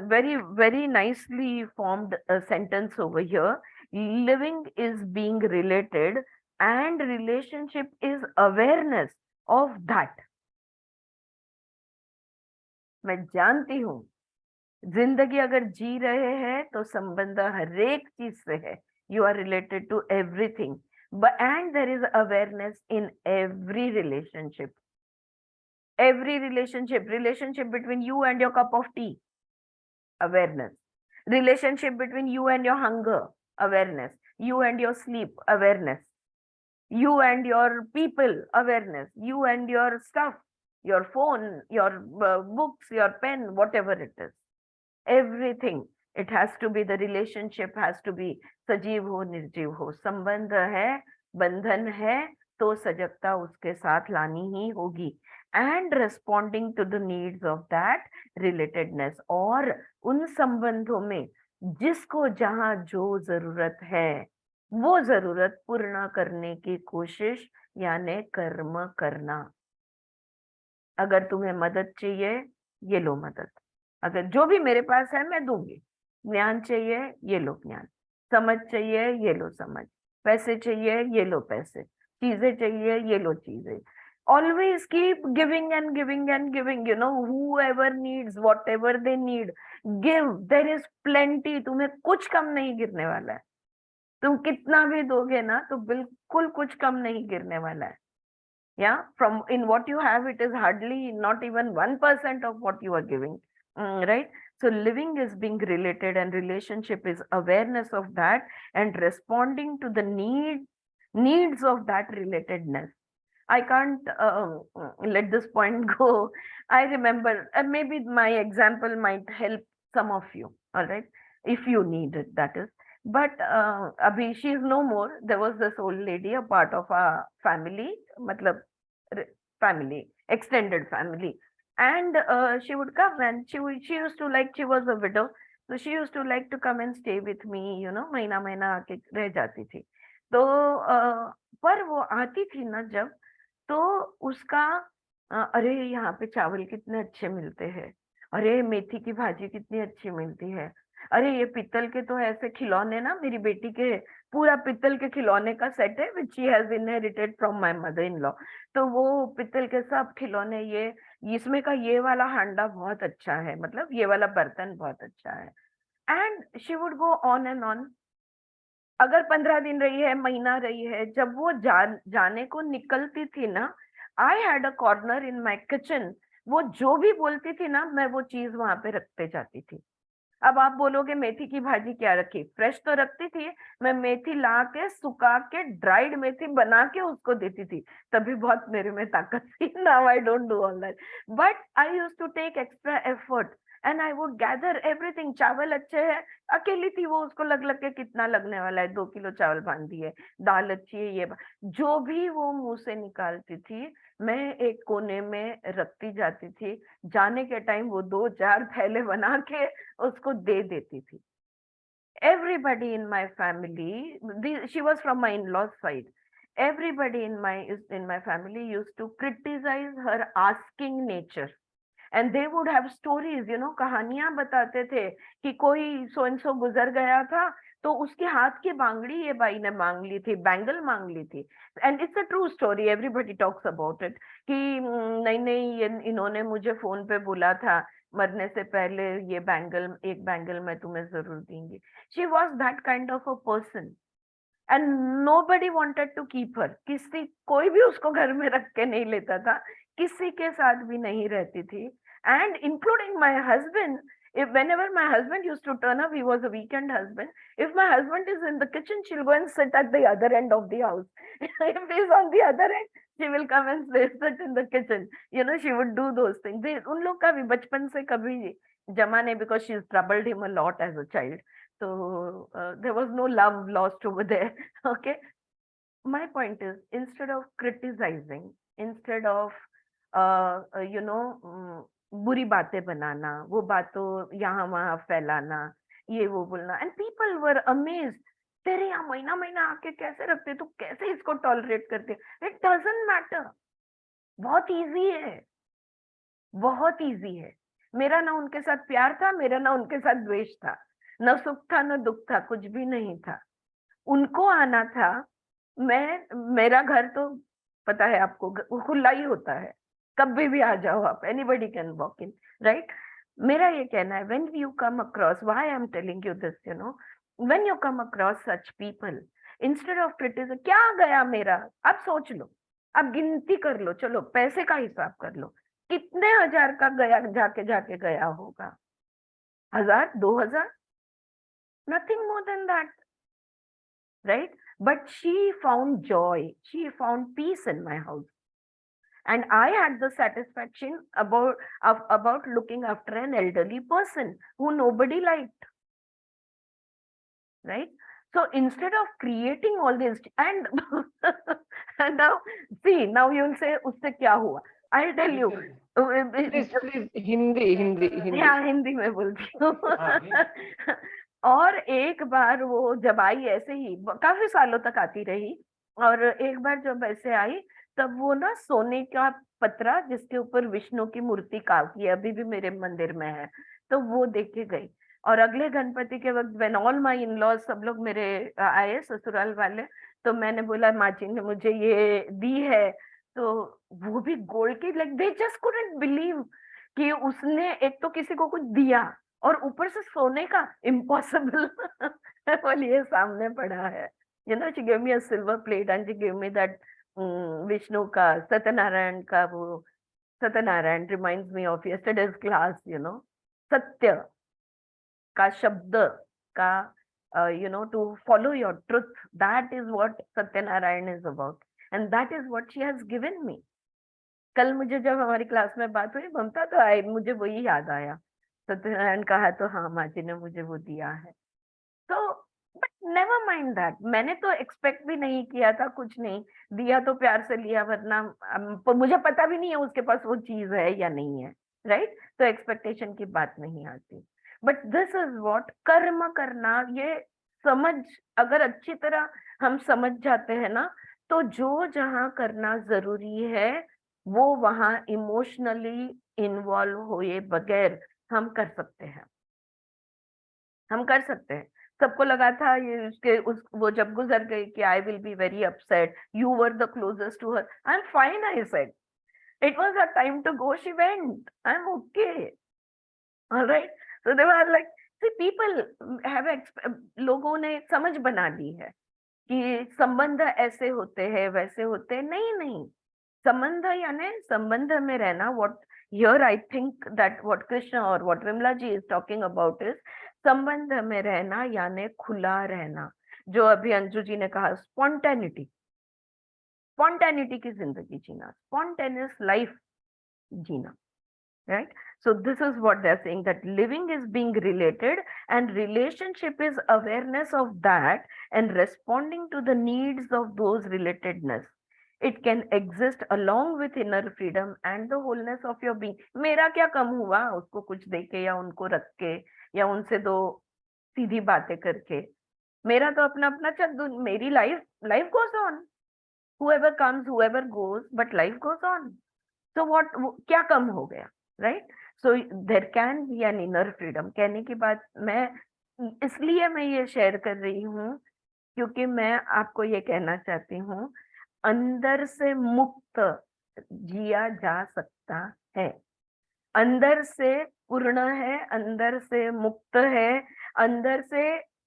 very nicely formed sentence over here. Living is being related and relationship is awareness of that. मैं जानती हूँ जिंदगी अगर जी रहे हैं तो संबंध हर एक चीज से है। You are related to everything, and there is awareness in every relationship. Every relationship between you and your cup of tea, awareness. Relationship between you and your hunger, awareness. You and your sleep, awareness. You and your people, awareness. You and your stuff, your phone, your books, your pen, whatever it is. Everything. It has to be, the relationship has to be सजीव हो, निर्जीव हो। संबंध है, बंधन है, तो सजगता उसके साथ लानी ही होगी। And responding to the needs of that relatedness, और उन संबंधों में जिसको जहां जो जरूरत है, वो जरूरत पूर्ण करने की कोशिश, यानी कर्म करना। अगर तुम्हें मदद चाहिए, ये लो मदद। अगर जो भी मेरे पास है मैं दूंगी। ज्ञान चाहिए, ये लो ज्ञान। समझ चाहिए, ये लो समझ। पैसे चाहिए, ये लो पैसे। चीजें चाहिए, ये लो चीजें। Always keep giving and giving and giving, you know, whoever needs, whatever they need, give. There is plenty. तुम्हें कुछ कम नहीं गिरने वाला है। तुम कितना भी दोगे ना, तो बिल्कुल कुछ कम नहीं गिरने वाला है। Yeah, from in what you have, it is hardly, not even 1% of what you are giving, right? So living is being related, and relationship is awareness of that and responding to the needs of that relatedness. I can't let this point go. I remember, maybe my example might help some of you, all right, if you need it, that is. But Abhi, she is no more. There was this old lady, a part of our family, matlab, family, extended family. And she would come and she used to like, she was a widow. So she used to like to come and stay with me, महीना महीना आके रह जाती थी. तो पर वो आती थी ना जब, तो उसका अरे यहाँ पे चावल कितने अच्छे मिलते हैं, अरे मेथी की भाजी कितनी अच्छी मिलती है, अरे ये पित्तल के तो ऐसे खिलौने ना, मेरी बेटी के पूरा पित्तल के खिलौने का सेट है which she has inherited from my mother in law. तो वो पित्तल के सब खिलौने, ये इसमें का ये वाला हांडा बहुत अच्छा है, मतलब ये वाला बर्तन बहुत अच्छा है. And she would go on and on. अगर 15 दिन रही है, महीना रही है, जब वो जाने को निकलती थी ना, I had a corner in my kitchen. वो जो भी बोलती थी ना, मैं वो चीज वहां पे रखते जाती थी. अब आप बोलोगे मेथी की भाजी क्या रखी, फ्रेश तो रखती थी. मैं मेथी ला के सुखा के ड्राइड मेथी बना के उसको देती थी. तभी बहुत मेरे में ताकत थी. Now I don't do all that, but I used to take extra effort and I would gather everything. चावल अच्छे है, अकेली थी वो, उसको लग के कितना लगने वाला है, 2 किलो चावल बांध दिए. दाल अच्छी है, ये जो भी वो मुंह से निकालती थी, मैं एक कोने में रखती जाती थी. जाने के टाइम वो 2-4 थैले बना के उसको दे देती थी. Everybody in my family, she was from my in-laws side. Everybody in my family used to criticize her asking nature. And they would have stories, कहानियां बताते थे कि कोई सो एंड सो गुजर गया था, तो उसके हाथ की बांगड़ी ये बाई ने मांग ली थी, बैंगल मांग ली थी. And it's a true story, everybody talks about it, कि नहीं नहीं, इन्होंने मुझे फोन पे बोला था मरने से पहले, ये एक बैंगल मैं तुम्हें जरूर दूंगी. She was that kind of a person and nobody wanted to keep her. कोई भी उसको घर में रख के नहीं लेता था, किसी के साथ भी नहीं रहती थी. And including my husband, whenever my husband used to turn up, he was a weekend husband. If my husband is in the kitchen, she'll go and sit at the other end of the house. If he's on the other end, she will come and sit in the kitchen. She would do those things. उन लोग का भी बचपन से कभी जमा नहीं, because she's troubled him a lot as a child. So there was no love lost over there. Okay. My point is, instead of criticizing, instead of बुरी बातें बनाना, वो बातों यहाँ वहां फैलाना, ये वो बोलना, एंड पीपल वर अमेज्ड, तेरे यहाँ महीना महीना आके कैसे रखते, तू कैसे इसको टॉलरेट करते. It doesn't matter. बहुत इजी है, बहुत इजी है. मेरा ना उनके साथ प्यार था, मेरा ना उनके साथ द्वेष था, न सुख था न दुख था, कुछ भी नहीं था. उनको आना था. मेरा घर तो पता है आपको, खुला ही होता है, कभी भी आ जाओ आप, anybody can walk in, right. मेरा ये कहना है, when you come across, why I am telling you this, when you come across such people, instead of criticism, क्या गया मेरा, अब सोच लो, अब गिनती कर लो, चलो पैसे का हिसाब कर लो, कितने हजार का गया, जाके गया होगा, 1000, 2000, nothing more than that, right? But she found joy, she found peace in my house, and I had the satisfaction about looking after an elderly person who nobody liked, right? So instead of creating all this, and and now you will say usse kya hua. I'll tell you. Please, Hindi. हाँ, हिंदी में बोलती हूँ. और एक बार वो जब आई, ऐसे ही काफी सालों तक आती रही, और एक बार जब ऐसे आई, तब वो ना सोने का पतरा जिसके ऊपर विष्णु की मूर्ति काफी है, अभी भी मेरे मंदिर में है, तो वो देख के गई. और अगले गणपति के वक्त व्हेन ऑल माय इन-लॉज, सब लोग मेरे आए, ससुराल वाले, तो मैंने बोला माँ जी ने मुझे ये दी है, तो वो भी गोल्ड की, like they just couldn't believe कि उसने एक तो किसी को कुछ दिया और ऊपर से सोने का, इम्पॉसिबल. बोलिए सामने पड़ा है. She give me a silver plate and she give me that Vishnu का, सत्यनारायण का, वो Satyanarayan reminds me of yesterday's class. सत्य का शब्द का, to follow your truth, that is what Satyanarayan is about. and that is what she has given me. कल मुझे जब हमारी क्लास में बात हुई ममता, तो आई मुझे वही याद आया, सत्यनारायण कहा तो हाँ माँ जी ने मुझे वो दिया है। तो बट नेवर माइंड दैट, मैंने तो एक्सपेक्ट भी नहीं किया था, कुछ नहीं दिया तो प्यार से लिया, वरना मुझे पता भी नहीं है उसके पास वो चीज है या नहीं है, राइट? तो एक्सपेक्टेशन की बात नहीं आती। बट दिस इज व्हाट कर्म करना, ये समझ अगर अच्छी तरह हम समझ जाते हैं ना, तो जो जहाँ करना जरूरी है वो वहां इमोशनली इन्वॉल्व हुए बगैर हम कर सकते हैं, हम कर सकते हैं। सबको लगा था ये उसके वो जब गुजर गई कि I will be very upset, you were the closest to her, I am fine, I said it was her time to go, she went, I am okay, alright. So they were like, see people have, लोगों ने समझ बना ली है कि संबंध ऐसे होते हैं वैसे होते हैं, नहीं नहीं, संबंध यानी संबंध में रहना, what here I think that what Krishna और what Vimala ji is talking about is संबंध में रहना यानी खुला रहना, जो अभी अंजू जी ने कहा स्पॉन्टेनिटी, स्पॉन्टेनिटी की जिंदगी जीना, स्पॉन्टेनियस लाइफ जीना, right? So this is what they're saying, that living is being related and relationship is awareness of that and responding to the needs of those relatedness. It can exist along with inner freedom and the wholeness of your being. मेरा क्या कम हुआ उसको कुछ देके या उनको रख के या उनसे दो सीधी बातें करके, मेरा तो अपना अपना चल, मेरी life goes on, whoever comes whoever goes, but life goes on. So what, क्या कम हो गया, right? So there can be an inner freedom. कहने की बात मैं इसलिए मैं ये शेयर कर रही हूँ क्योंकि मैं आपको ये कहना चाहती हूँ, अंदर से मुक्त जिया जा सकता है, अंदर से पूर्ण है, अंदर से मुक्त है, अंदर से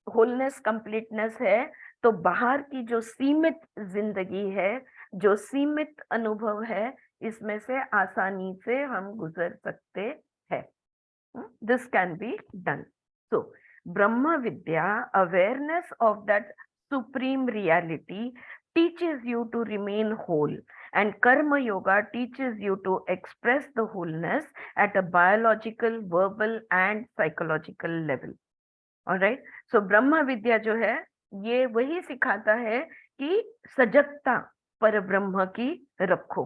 होलनेस कंप्लीटनेस है, तो बाहर की जो सीमित जिंदगी है, जो सीमित अनुभव है, इसमें से आसानी से हम गुजर सकते हैं। This can be done. So Brahma Vidya, awareness of that supreme reality, teaches you to remain whole, and karma yoga teaches you to express the wholeness at a biological, verbal and psychological level. All right, so ब्रह्म विद्या जो है ये वही सिखाता है कि सजगता पर ब्रह्म की रखो,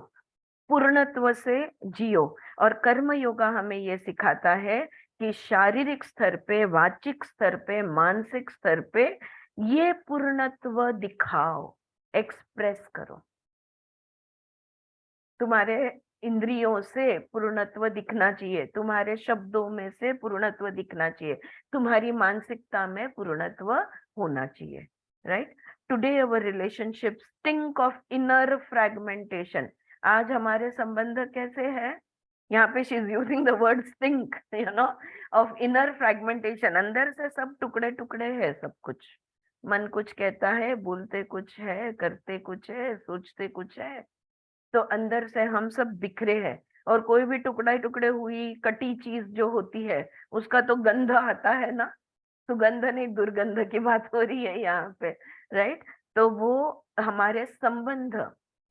पूर्णत्व से जियो, और कर्म योगा हमें ये सिखाता है कि शारीरिक स्तर पे, वाचिक स्तर पे, मानसिक स्तर पे ये पूर्णत्व दिखाओ, एक्सप्रेस करो। तुम्हारे इंद्रियों से पूर्णत्व दिखना चाहिए, तुम्हारे शब्दों में से पूर्णत्व दिखना चाहिए, तुम्हारी मानसिकता में पूर्णत्व होना चाहिए, right? Today our relationship stink of inner fragmentation. आज हमारे संबंध कैसे हैं? यहाँ पे she is using the word stink, you know, of inner fragmentation. अंदर से सब टुकड़े टुकड़े है, सब कुछ, मन कुछ कहता है, बोलते कुछ है, करते कुछ है, सोचते कुछ है, तो अंदर से हम सब बिखरे हैं। और कोई भी टुकड़ा टुकड़े हुई कटी चीज जो होती है उसका तो गंध आता है ना, सुगंध नहीं दुर्गंध की बात हो रही है यहाँ पे, राइट? तो वो हमारे संबंध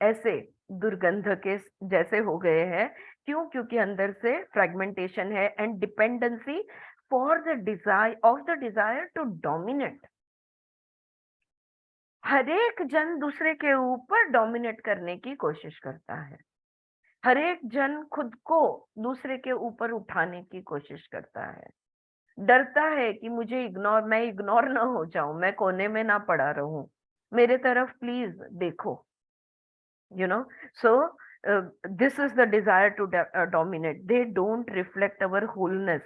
ऐसे दुर्गंध के जैसे हो गए हैं। क्यों? क्योंकि अंदर से फ्रेगमेंटेशन है and dependency for the desire of the desire to dominate. हर एक जन दूसरे के ऊपर डोमिनेट करने की कोशिश करता है, हर एक जन खुद को दूसरे के ऊपर उठाने की कोशिश करता है, डरता है कि मुझे मैं इग्नोर ना हो जाऊं, मैं कोने में ना पड़ा रहूं, मेरे तरफ प्लीज देखो, you know. So this is the desire to dominate. They don't reflect our wholeness,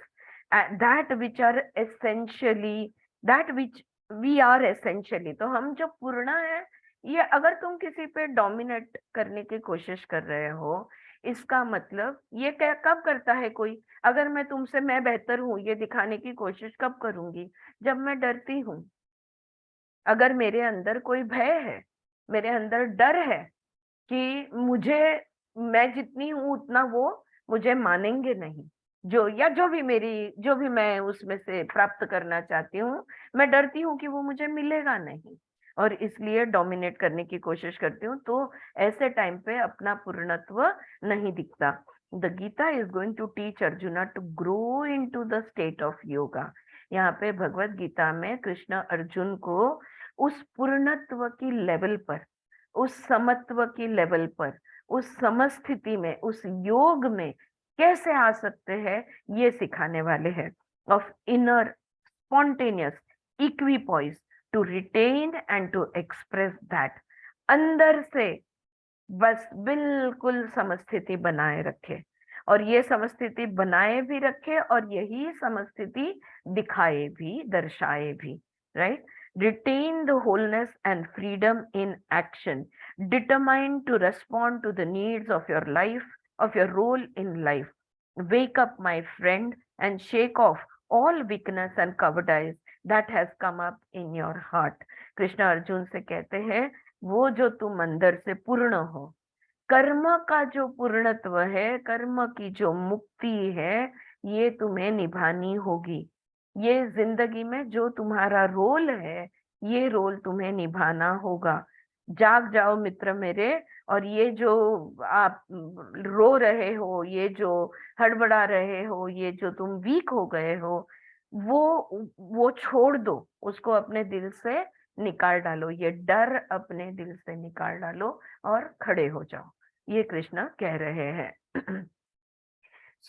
that which are essentially, that which we are essentially. तो हम जो पूर्ण है, ये अगर तुम किसी पे डोमिनेट करने की कोशिश कर रहे हो, इसका मतलब ये क्या कब करता है कोई? अगर मैं तुमसे मैं बेहतर हूं ये दिखाने की कोशिश कब करूंगी? जब मैं डरती हूं। अगर मेरे अंदर कोई भय है, मेरे अंदर डर है कि मैं जितनी हूं उतना वो मुझे मानेंगे नहीं, जो भी मैं उसमें से प्राप्त करना चाहती हूँ, मैं डरती हूँ कि वो मुझे मिलेगा नहीं। और इसलिए डोमिनेट करने की कोशिश करती हूँ, तो ऐसे टाइम पे अपना पूर्णत्व नहीं दिखता। The Gita is going to teach Arjuna to grow into the state of yoga. यहाँ पे भगवत गीता में कृष्ण अर्जुन को उस पूर्णत्व की लेवल पर, उस समत्व की लेवल पर, उस समस्थिति में, उस योग में कैसे आ सकते हैं, ये सिखाने वाले हैं। Of inner spontaneous equipoise to retain and to express that, अंदर से बस बिल्कुल समस्थिति बनाए रखे, और ये समस्थिति बनाए भी रखे और यही समस्थिति दिखाए भी, दर्शाए भी, right? Retain the wholeness and freedom in action, determined to respond to the needs of your life, of your role in life. Wake up, my friend, and shake off all weakness and cowardice that has come up in your heart. Krishna Arjun से कहते हैं, वो जो तुम अंदर से पूर्ण हो, कर्म का जो पूर्णत्व है, कर्म की जो मुक्ति है, ये तुम्हें निभानी होगी। ये जिंदगी में जो तुम्हारा रोल है, ये रोल तुम्हें निभाना होगा। जाग जाओ मित्र मेरे, और ये जो आप रो रहे हो, ये जो हड़बड़ा रहे हो, ये जो तुम वीक हो गए हो, वो छोड़ दो, उसको अपने दिल से निकाल डालो, ये डर अपने दिल से निकाल डालो और खड़े हो जाओ। ये कृष्ण कह रहे हैं।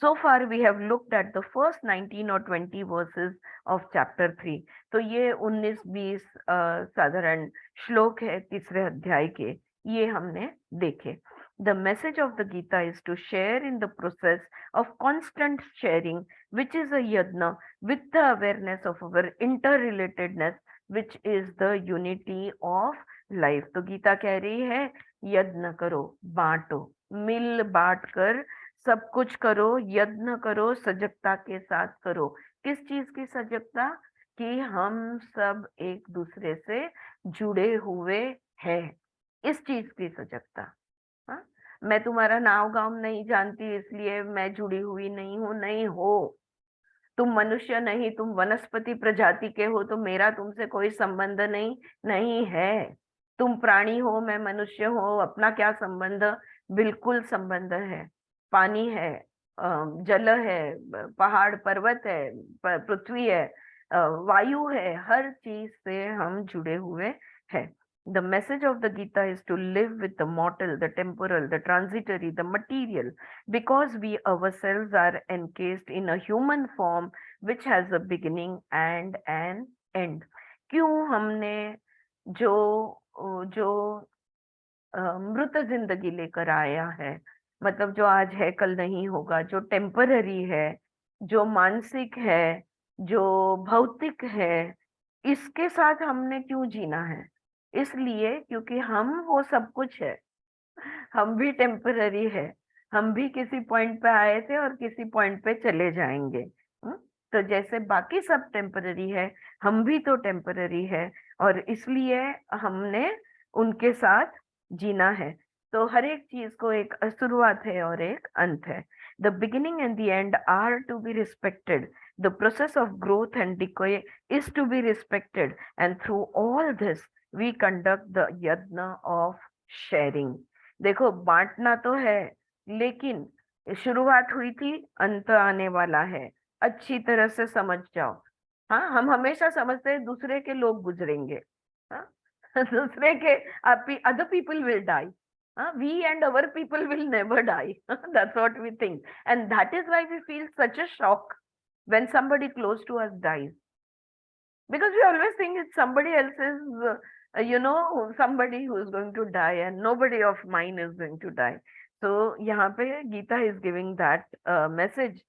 So far we have looked at the first 19 or 20 verses of chapter 3. तो ये 19-20 साधारण श्लोक है तीसरे अध्याय के, ये हमने देखे। The message of the Gita is to share in the process of constant sharing, which is a yajna, with the awareness of our interrelatedness, which is the unity of life. तो गीता कह रही है, यज्ञ करो, बांटो, मिल बांट कर सब कुछ करो, यत्न करो, सजगता के साथ करो। किस चीज की सजगता? कि हम सब एक दूसरे से जुड़े हुए हैं, इस चीज की सजगता। हाँ, मैं तुम्हारा नाम गांव नहीं जानती इसलिए मैं जुड़ी हुई नहीं हूं, नहीं हो। तुम मनुष्य नहीं, तुम वनस्पति प्रजाति के हो, तो मेरा तुमसे कोई संबंध नहीं है। तुम प्राणी हो, मैं मनुष्य हो, अपना क्या संबंध? बिल्कुल संबंध है। पानी है, जल है, पहाड़ पर्वत है, पृथ्वी है, वायु है, हर चीज से हम जुड़े हुए हैं। The message of the Gita is to live with the mortal, the temporal, the transitory, the material, because we ourselves are encased in a human form which has a beginning and an end. क्यों हमने जो मृत जिंदगी लेकर आया है, मतलब जो आज है कल नहीं होगा, जो टेम्पररी है, जो मानसिक है, जो भौतिक है, इसके साथ हमने क्यों जीना है? इसलिए क्योंकि हम वो सब कुछ है, हम भी टेम्पररी है, हम भी किसी पॉइंट पे आए थे और किसी पॉइंट पे चले जाएंगे। तो जैसे बाकी सब टेम्पररी है, हम भी तो टेम्पररी है, और इसलिए हमने उनके साथ जीना है। तो हर एक चीज को एक शुरुआत है और एक अंत है। The beginning and the end are to be respected. The process of growth and decay is to be respected, and through all this we conduct the yajna of sharing. देखो, बांटना तो है, लेकिन शुरुआत हुई थी, अंत आने वाला है। अच्छी तरह से समझ जाओ। हाँ, हम हमेशा समझते हैं दूसरे के लोग गुजरेंगे, हाँ? दूसरे के other people will die. We and our people will never die. That's what we think. And that is why we feel such a shock when somebody close to us dies. Because we always think it's somebody else's, somebody who is going to die, and nobody of mine is going to die. So यहाँ पे Gita is giving that message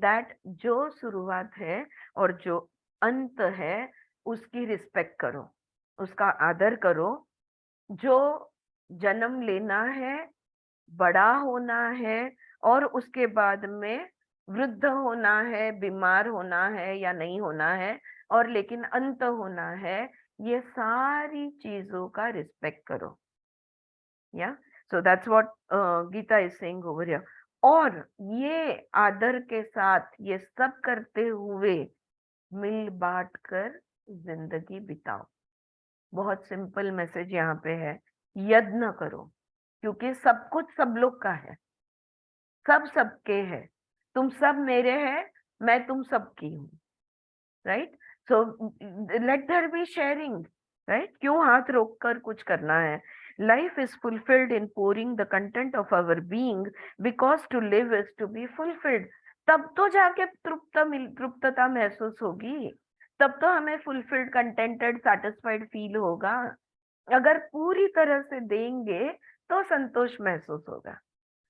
that जो शुरुआत है और जो अंत है, उसकी रिस्पेक्ट करो, उसका आदर करो। जो जन्म लेना है, बड़ा होना है, और उसके बाद में वृद्ध होना है, बीमार होना है या नहीं होना है, और लेकिन अंत होना है, ये सारी चीजों का रिस्पेक्ट करो। या so that's what Gita is saying over here. और ये आदर के साथ ये सब करते हुए मिल बांट कर जिंदगी बिताओ। बहुत सिंपल मैसेज यहाँ पे है, यत्न करो, क्योंकि सब कुछ सब लोग का है, सब सबके है, तुम सब मेरे हैं, मैं तुम सबकी हूँ, right? So let there be sharing, right? क्यों हाथ रोक कर कुछ करना है? Life is fulfilled in pouring the content of our being, because to live is to be fulfilled. तब तो जाके तृप्तता महसूस होगी, तब तो हमें फुलफिल्ड, कंटेंटेड, सैटिस्फाइड फील होगा। अगर पूरी तरह से देंगे तो संतोष महसूस होगा,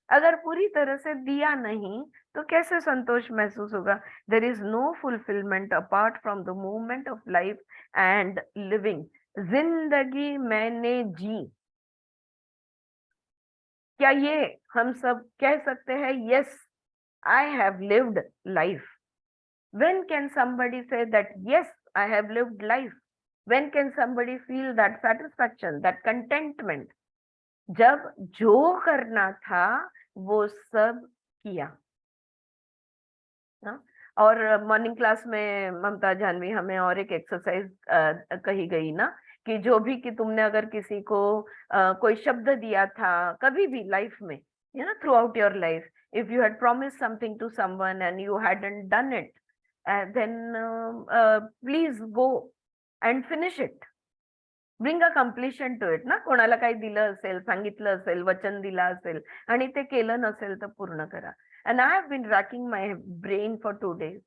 अगर पूरी तरह से दिया नहीं तो कैसे संतोष महसूस होगा? There is no fulfilment apart from the movement of life and living. जिंदगी मैंने जी, क्या ये हम सब कह सकते हैं, yes I have lived life? when can somebody say that yes I have lived life? when can somebody feel that satisfaction, that contentment? जब जो करना था वो सब किया ना। और मॉर्निंग क्लास में ममता जानवी हमें और एक एक्सरसाइज कही गई ना, कि जो भी, कि तुमने अगर किसी को कोई शब्द दिया था कभी भी लाइफ में, you know, through out your life, if you had promised something to someone and you hadn't done it, then please go and finish it. Bring a completion to it ना. कोणाला काही दिलं असेल, सांगितलं असेल, वचन दिलं असेल आणि ते केलं नसेल तर पूर्ण करा. And I have been racking my brain for 2 days.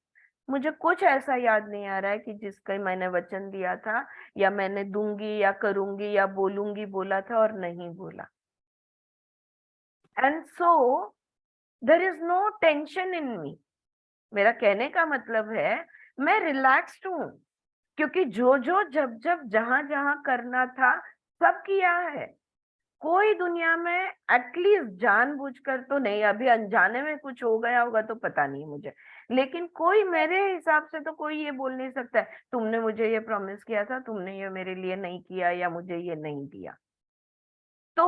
मुझे कुछ ऐसा याद नहीं आ रहा है कि जिसका मैंने वचन दिया था, या मैंने दूंगी या करूंगी या बोलूंगी बोला था और नहीं बोला. And so there is no tension in me. मेरा कहने का मतलब है मैं रिलैक्स्ड हूँ, क्योंकि जो जो जब जब जहां जहां करना था सब किया है. कोई दुनिया में एटलीस्ट जानबूझकर तो नहीं, अभी अनजाने में कुछ हो गया होगा तो पता नहीं मुझे, लेकिन कोई मेरे हिसाब से तो कोई ये बोल नहीं सकता है तुमने मुझे ये प्रॉमिस किया था, तुमने ये मेरे लिए नहीं किया या मुझे ये नहीं दिया. तो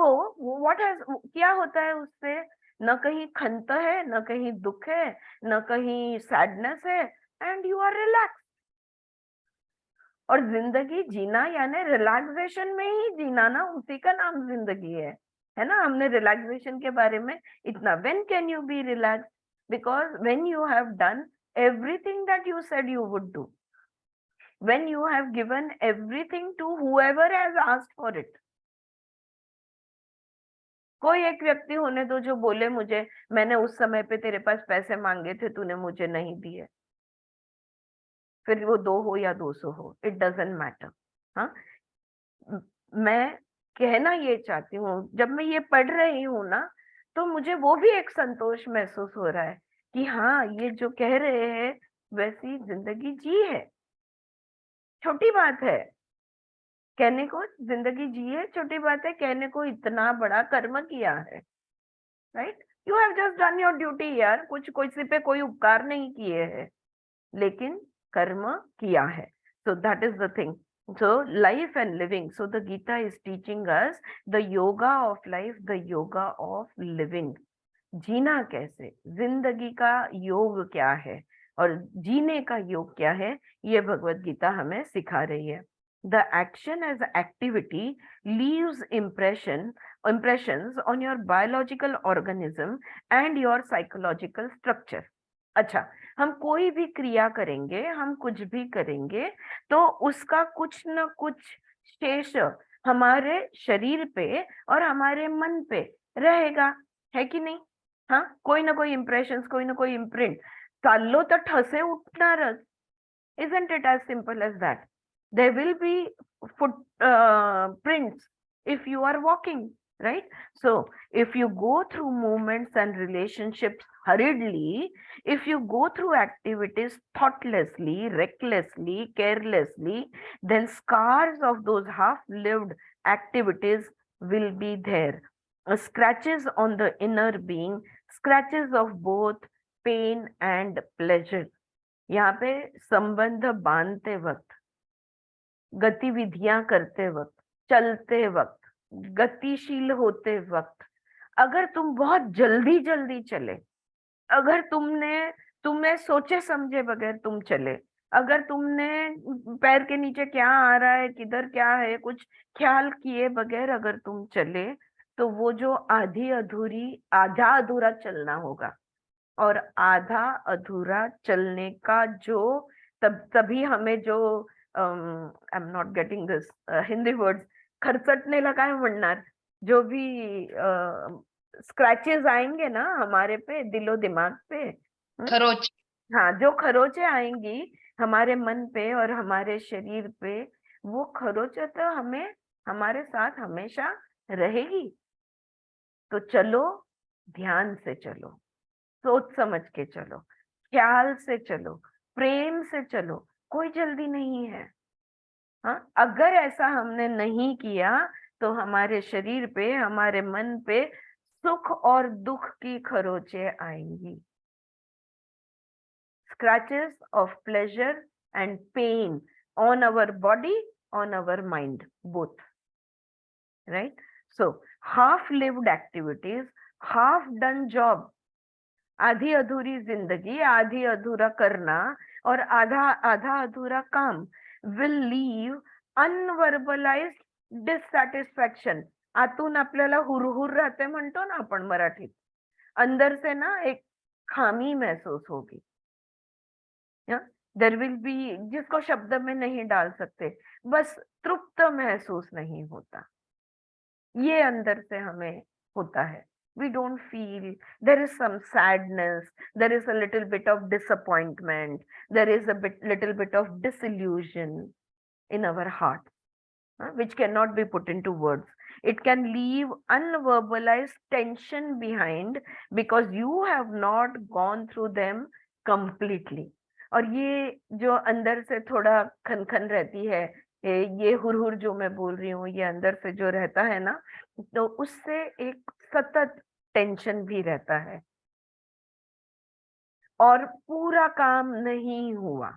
व्हाट हैज, क्या होता है उससे? न कहीं खंत है, न कहीं दुख है, न कहीं सैडनेस है, एंड यू आर रिलैक्स. और जिंदगी जीना यानी रिलैक्सेशन में ही जीना ना, उसी का नाम जिंदगी है ना. हमने रिलैक्सेशन के बारे में इतना. When can you be relax? Because when you have done everything that you said you would do, when you have given everything to whoever has asked for it. कोई एक व्यक्ति होने दो जो बोले मुझे, मैंने उस समय पे तेरे पास पैसे मांगे थे, तूने मुझे नहीं दिए. फिर वो 2 हो या 200 हो, इट डजंट मैटर. हाँ, मैं कहना ये चाहती हूँ, जब मैं ये पढ़ रही हूँ ना, तो मुझे वो भी एक संतोष महसूस हो रहा है कि हाँ, ये जो कह रहे हैं वैसी जिंदगी जी है. छोटी बात है कहने को जिंदगी जी है, छोटी बात है कहने को इतना बड़ा कर्म किया है, right? You have just done your duty यार. कुछ किसी पे कोई उपकार नहीं किए हैं, लेकिन कर्म किया है. So that is the thing. So life and living. So the Gita is teaching us the yoga of life, the yoga of living. जीना कैसे, जिंदगी का योग क्या है और जीने का योग क्या है, ये भगवत गीता हमें सिखा रही है. The action as activity leaves impressions on your biological organism and your psychological structure. अच्छा, हम कोई भी क्रिया करेंगे, हम कुछ भी करेंगे, तो उसका कुछ न कुछ शेष हमारे शरीर पे और हमारे मन पे रहेगा, है कि नहीं? हाँ, कोई ना कोई इम्प्रेशंस, कोई ना कोई इम्प्रिंट. चाललो तर ठसे उठणारच. Isn't it as simple as that? There will be footprints if you are walking, right? So if you go through movements and relationships hurriedly, if you go through activities thoughtlessly, recklessly, carelessly, then scars of those half-lived activities will be there. Scratches on the inner being, scratches of both pain and pleasure. यहाँ पे संबंध बांधते वक्त, गतिविधियां करते वक्त, चलते वक्त, गतिशील होते वक्त, अगर तुम बहुत जल्दी जल्दी चले, अगर तुमने सोचे समझे बगैर तुम चले, अगर तुमने पैर के नीचे क्या आ रहा है, किधर क्या है, कुछ ख्याल किए बगैर अगर तुम चले, तो वो जो आधा अधूरा चलना होगा। और आधा अधूरा चलने का जो तभी हमें जो I am not getting this Hindi words, खरचटने लगा है म्हणणार, जो भी स्क्रैचेस आएंगे ना हमारे पे, दिलो दिमाग पे, खरोच। हाँ, जो खरोचे आएंगी हमारे मन पे और हमारे शरीर पे, वो खरोचे तो हमें हमारे साथ हमेशा रहेगी। तो चलो, ध्यान से चलो, सोच समझ के चलो, ख्याल से चलो, प्रेम से चलो, कोई जल्दी नहीं है। हाँ, अगर ऐसा हमने नहीं किया तो हमारे शरीर पे, हमारे मन पे सुख और दुख की खरोचे आएंगी। Scratches of pleasure and pain on our body, on our mind, both. Right? So, half-lived activities, half-done job, आधी अधूरी जिंदगी, आधी अधूरा करना और आधा अधूरा काम will leave unverbalized dissatisfaction. आतून आपल्याला हुरहुर राहते म्हणतो ना आपण मराठीत, अंदर से ना एक खामी महसूस होगी। देयर विल बी, जिसको शब्द में नहीं डाल सकते, बस तृप्त महसूस नहीं होता, ये अंदर से हमें होता है। We don't feel, there is some sadness, there is a little bit of disappointment, there is a little bit of disillusion in our heart, which cannot be put into words. It can leave unverbalized tension behind because you have not gone through them completely. और ये जो अंदर से थोड़ा खनखन रहती है, ये हुरहुर जो मैं बोल रही हूँ, ये अंदर से जो रहता है ना, तो उससे एक सतत टेंशन भी रहता है और पूरा काम नहीं हुआ।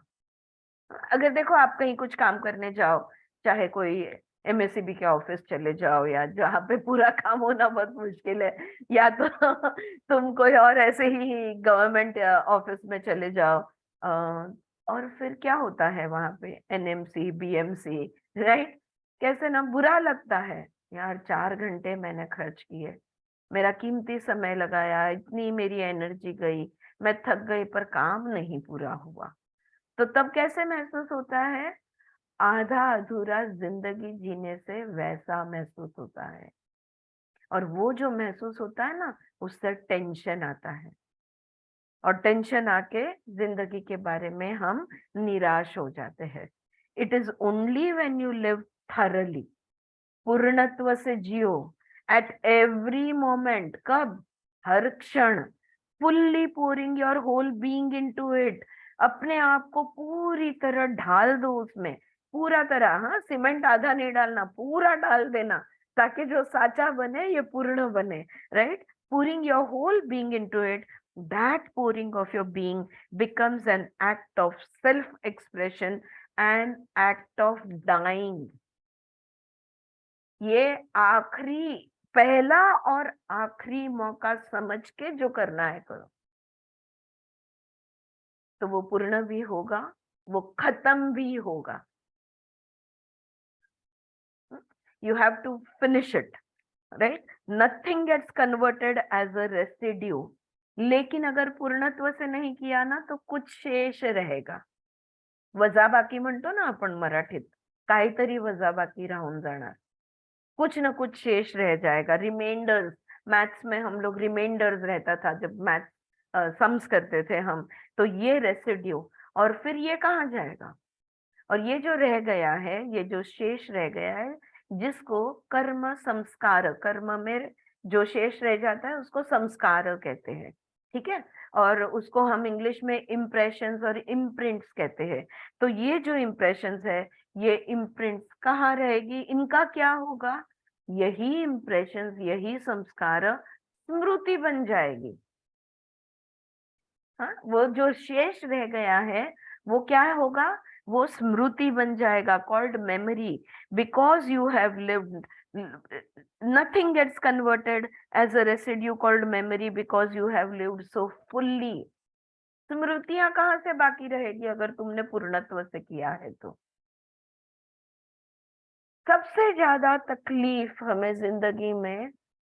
अगर देखो, आप कहीं कुछ काम करने जाओ, चाहे कोई एमएससीबी के ऑफिस चले जाओ, या जहाँ पे पूरा काम होना बहुत मुश्किल है, या तो तुम कोई और ऐसे ही गवर्नमेंट ऑफिस में चले जाओ, और फिर क्या होता है वहां पे, एनएमसी, बीएमसी, राइट? कैसे ना बुरा लगता है यार, 4 घंटे मैंने खर्च किए, मेरा कीमती समय लगाया, इतनी मेरी एनर्जी गई, मैं थक गई, पर काम नहीं पूरा हुआ। तो तब कैसे महसूस होता है? आधा अधूरा जिंदगी जीने से वैसा महसूस होता है। और वो जो महसूस होता है ना, उससे टेंशन आता है, और टेंशन आके जिंदगी के बारे में हम निराश हो जाते हैं। It is only when you live thoroughly, पूर्णत्व से जियो, एट एवरी मोमेंट, कब? हर क्षण, fully pouring your whole being into it, अपने आप को पूरी तरह ढाल दो उसमें, पूरा तरह। हाँ, सीमेंट आधा नहीं डालना, पूरा डाल देना, ताकि जो साचा बने ये पूर्ण बने, right? pouring your whole being into it, that pouring of your being becomes an act of self-expression and act of dying. ये आखिरी, पहला और आखिरी मौका समझ के जो करना है करो, तो वो पूर्ण भी होगा, वो खत्म भी होगा। You have to finish it, right? Nothing gets converted as a residue. लेकिन अगर पूर्णत्व से नहीं किया ना, तो कुछ शेष रहेगा। वजाबाकी म्हणतो ना आपण मराठीत, काहीतरी वजाबाकी राहून जाणार, कुछ ना कुछ शेष रह जाएगा। रिमाइंडर्स, मैथ्स में हम लोग रिमाइंडर्स रहता था जब मैथ्स सम्स करते थे हम, तो ये रेसिड्यू, और फिर ये कहाँ जाएगा? और ये जो रह गया है, ये जो शेष रह गया है, जिसको कर्म संस्कार, कर्म में जो शेष रह जाता है उसको संस्कार कहते हैं, ठीक है? और उसको हम इंग्लिश में इम्प्रेशंस और इम्प्रिंट्स कहते हैं। तो ये जो इम्प्रेशंस है, ये इम्प्रिंट्स कहाँ रहेगी, इनका क्या होगा? यही इम्प्रेशंस, यही संस्कार स्मृति बन जाएगी। हाँ, वो जो शेष रह गया है वो क्या होगा? वो स्मृति बन जाएगा, called memory, because you have lived. Nothing gets converted as a residue called memory because you have lived so fully. स्मृतियां कहाँ से बाकी रहेगी अगर तुमने पूर्णत्व से किया है तो। सबसे ज्यादा तकलीफ हमें जिंदगी में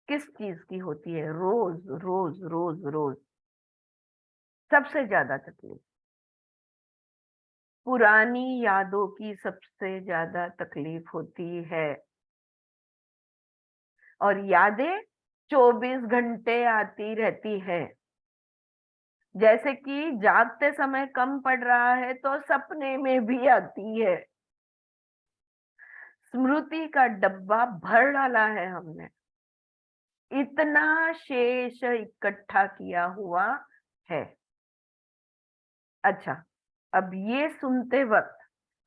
किस चीज की होती है? रोज रोज रोज रोज सबसे ज्यादा तकलीफ पुरानी यादों की सबसे ज्यादा तकलीफ होती है। और यादें 24 घंटे आती रहती है। जैसे कि जागते समय कम पड़ रहा है तो सपने में भी आती है। स्मृति का डब्बा भर डाला है हमने, इतना शेष इकट्ठा किया हुआ है। अच्छा, अब ये सुनते वक्त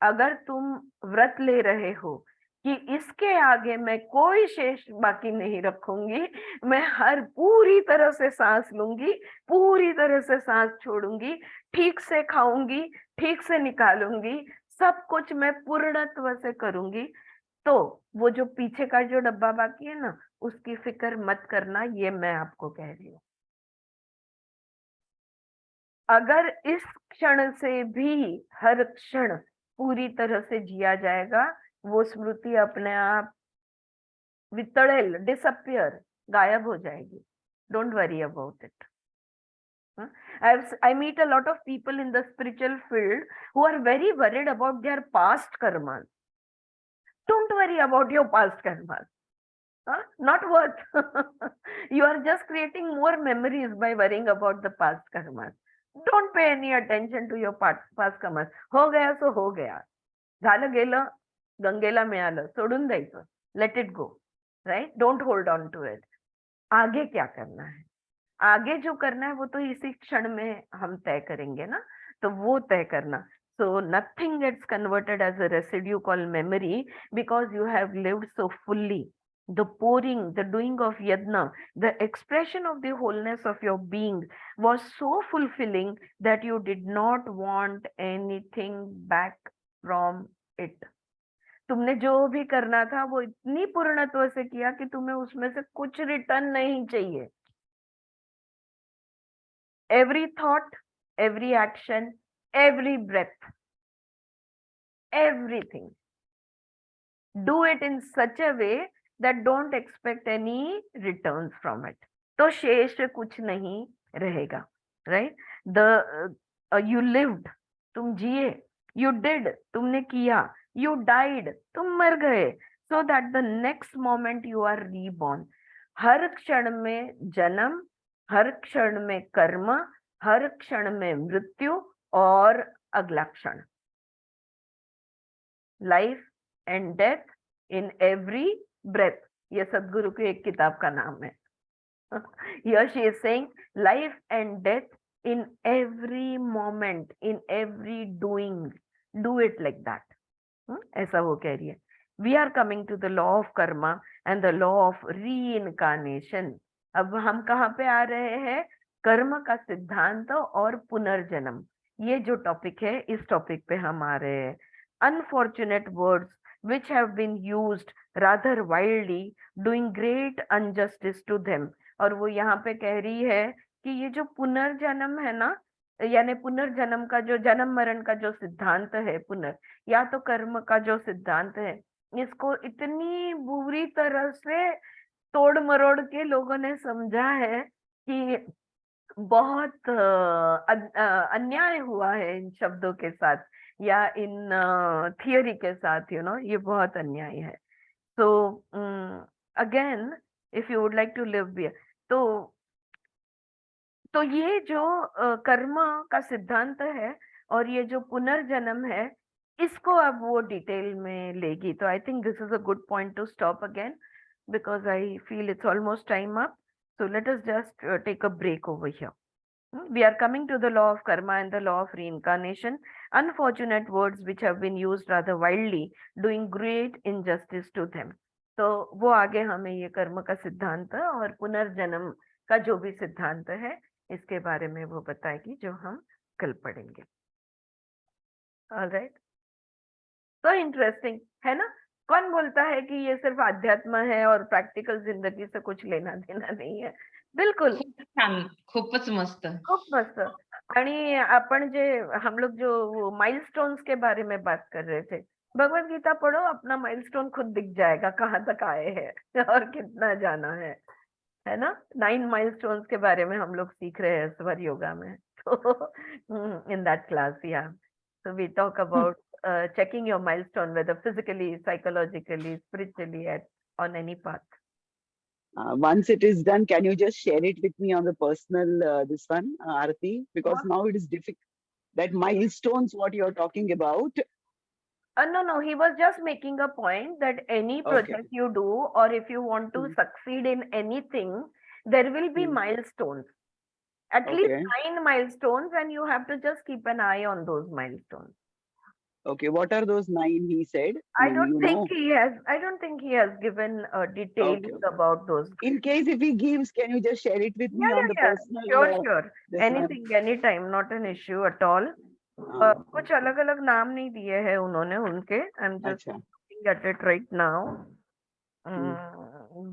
अगर तुम व्रत ले रहे हो कि इसके आगे मैं कोई शेष बाकी नहीं रखूंगी, मैं हर पूरी तरह से सांस लूंगी, पूरी तरह से सांस छोड़ूंगी, ठीक से खाऊंगी, ठीक से निकालूंगी, सब कुछ मैं पूर्णत्व से करूंगी, तो वो जो पीछे का जो डब्बा बाकी है ना, उसकी फिक्र मत करना, ये मैं आपको कह रही हूँ। अगर इस क्षण से भी हर क्षण पूरी तरह से जिया जाएगा, वो स्मृति अपने आप वितड़ेल, डिसअपियर, गायब हो जाएगी। Don't worry about it. I meet a lot of people in the spiritual field who are very worried about their past karmas. Don't worry about your past karmas. Not worth. You are just creating more memories by worrying about the past karmas. Don't pay any attention to your past karmas. हो गया सो हो गया, झालं गेलं, गंगेला मिळालं, सोडून द्यायचं. Let it go, right? Don't hold on to it. आगे क्या करना है, आगे जो करना है वो तो इसी क्षण में हम तय करेंगे ना, तो वो तय करना. So nothing gets converted as a residue called memory because you have lived so fully. The pouring, the doing of yajna, the expression of the wholeness of your being was so fulfilling that you did not want anything back from it. तुमने जो भी करना था वो इतनी पूर्णत्व से किया कि तुम्हें उसमें से कुछ रिटर्न नहीं चाहिए. Every thought, every action, every breath, everything. Do it in such a way that don't expect any returns from it. तो शेष कुछ नहीं रहेगा, right? You lived, तुम जिए. You did, तुमने किया. You died, तुम मर गए. So that the next moment you are reborn. हर क्षण में जन्म, हर क्षण में कर्म, हर क्षण में मृत्यु और अगला क्षण. Life and death in every breath. ये सदगुरु की एक किताब का नाम है. Here she is saying life and death in every moment, in every doing. Do it like that. ऐसा वो कह रही है. We are coming to the law of karma and the law of reincarnation. अब हम कहाँ पे आ रहे हैं? कर्म का सिद्धांत और पुनर्जन्म. ये जो टॉपिक है, इस टॉपिक पे हम आ रहे हैं. Unfortunate words which have been used rather wildly, doing great injustice to them. और वो यहाँ पे कह रही है कि ये जो पुनर्जन्म है ना, यानी पुनर्जन्म का जो जन्म मरण का जो सिद्धांत है, या तो कर्म का जो सिद्धांत है, इसको इतनी बुरी तरह से तोड़ मरोड़ के लोगों ने समझा है कि बहुत अन्याय हुआ है इन शब्दों के साथ या इन थियोरी के साथ. ये बहुत अन्याय है. So again, if you would like to live here, तो ये जो कर्म का सिद्धांत है और ये जो पुनर्जन्म है, इसको अब वो डिटेल में लेगी. तो I think this is a good point two stop again because I feel it's almost time up. So let us just take a break over here. We are coming to the law of karma and the law of reincarnation. Unfortunate words which have been used rather wildly, doing great injustice to them. तो वो आगे हमें ये कर्म का सिद्धांत और पुनर्जन्म का जो भी सिद्धांत है, इसके बारे में वो बताएगी, जो हम कल पढ़ेंगे. Alright. So interesting है ना? कौन बोलता है कि ये सिर्फ आध्यात्म है और प्रैक्टिकल जिंदगी से कुछ लेना देना नहीं है? बिल्कुल खूप छान, खूपच मस्त. खूप मस्त. आणि आपण जे हम लोग जो माइलस्टोन्स के बारे में बात कर रहे थे, भगवत गीता पढ़ो, अपना माइलस्टोन खुद दिख जाएगा, कहाँ तक आए हैं और कितना जाना है ना। 9 माइलस्टोन्स के बारे में हम लोग सीख रहे हैं स्वर योगा में। तो इन दैट क्लास, या so we talk about checking your milestone, whether physically, psychologically, spiritually, on any path. Once it is done, can you just share it with me on the personal, this one, Aarti? Because What? now it is difficult. That milestones, what you're talking about. No, he was just making a point that any project you do, or if you want to succeed in anything, there will be milestones. At least Okay. 9 milestones, and you have to just keep an eye on those milestones. Okay, what are those 9 he said? I You don't know. think he has given details Okay. about those. In case if he gives, can you just share it with me on the personal? Sure. this one? Anything, anytime, not an issue at all. कुछ अलग अलग नाम नहीं दिए हैं उन्होंने उनके. I'm just अच्छा. looking at it right now.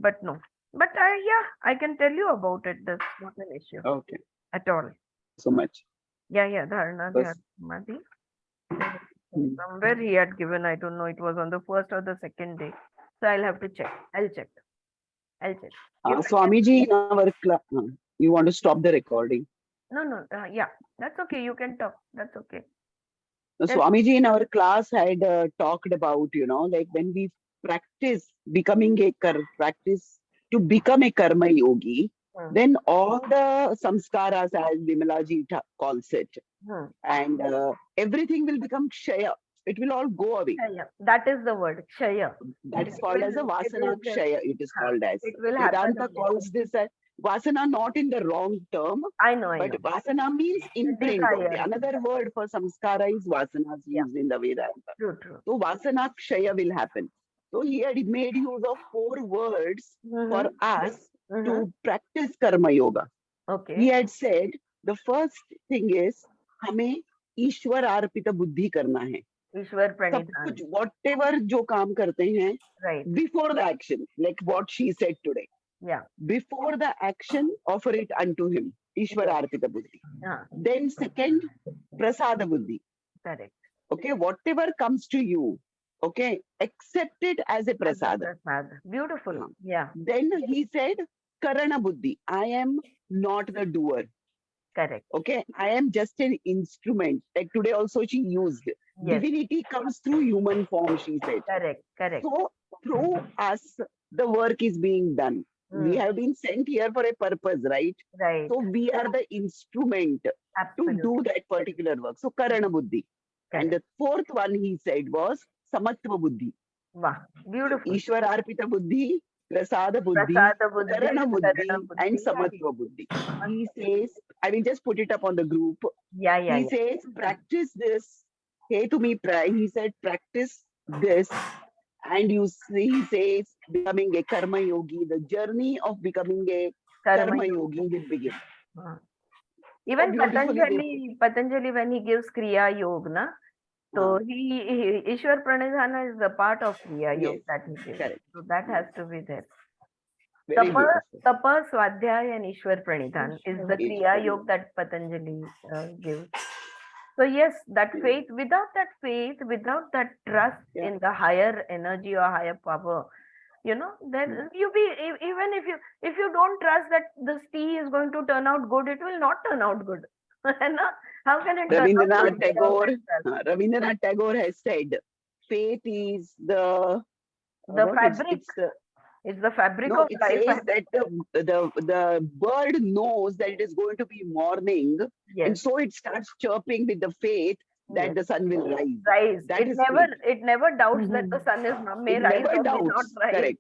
But no. But I can tell you about it. That's not an issue Okay, at all. so much. Yeah, Dharana, Bas. Samadhi. Hmm. Somewhere he had given, I don't know, it was on the first or the second day. So I'll have to check. I'll check. You Swamiji, in our class, you want to stop the recording? No, yeah, that's okay. You can talk. That's okay. Yes. Swamiji in our class had talked about, like when we practice becoming practice to become a karma yogi, then all the samskaras, as Vimalaji calls it, and everything will become kshaya. It will all go away. Kshaya. That is the word, kshaya. That is called as a vasana kshaya. It is called as. It will happen. Vedanta calls this as vasana, not in the wrong term. I know. But vasana means imprint. Desire. Another word for samskara is vasanas used in the Vedanta. True. So vasana kshaya will happen. So he had made use of 4 words for us to practice karma yoga. Okay. He had said the first thing is हमें ईश्वर अर्पित बुद्धि करना है. ईश्वर सब प्रणिधान. कुछ whatever जो काम करते हैं, Right. before the action, like what she said today. Yeah. Before the action, offer it unto him. Ishvara arpita buddhi. Yeah. Then second, prasada buddhi. Correct. Okay, whatever comes to you, okay, accept it as a prasada. Beautiful. Yeah. Then he said, karana buddhi. I am not the doer. Correct. Okay, I am just an instrument. Like today also she used. Yes. Divinity comes through human form, she said. Correct. So through us, the work is being done. We have been sent here for a purpose, right? Right. So we are the instrument Absolutely. to do that particular work. So karana buddhi. And the 4th one he said was samatva buddhi. Wow. Beautiful. Ishwar arpita buddhi, prasada buddhi, karana buddhi, and samatva buddhi. He says, I will just put it up on the group. Yeah. He says, practice this. Hey, to me, he said, practice this. And you see, he says, becoming a karma yogi, the journey of becoming a karma yogi will begin. Even beautifully Patanjali, when he gives Kriya Yoga, na, so he Ishwar Pranidhana is the part of Kriya Yoga that he gives. Correct. So that has to be there. Very beautiful. Tapa, Swadhyaya and Ishwar Pranidhan is the Kriya Yoga that Patanjali gives. So yes, that faith, without that trust in the higher energy or higher power, then you be, even if you don't trust that this tea is going to turn out good, it will not turn out good. How can it turn out good? Rabindranath Tagore has said, faith is the fabric. It's the fabric of life. It says that the bird knows that it is going to be morning, and so it starts chirping with the faith that the sun will rise. That it never doubts that the sun may rise or may not rise. Correct.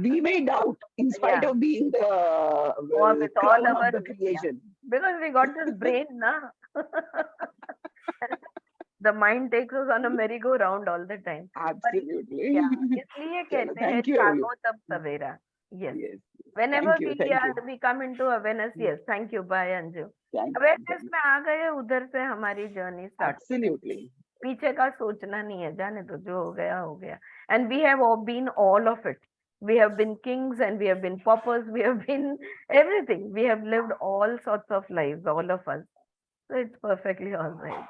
We may doubt in spite of being the crown of the creation. Because we got this brain, na. The mind takes us on a merry-go-round all the time. Absolutely. इसलिए कहते हैं जागो तब सवेरा. Yes. Whenever we come into awareness, yes. Thank you. Bye, Anju. Awareness में आ गए, उधर से हमारी journey start. Absolutely. पीछे का सोचना नहीं है, जाने तो जो हो गया. And we have been all of it. We have been kings and we have been paupers. We have been everything. We have lived all sorts of lives, all of us. So it's perfectly all right.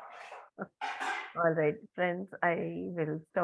All right, friends, I will stop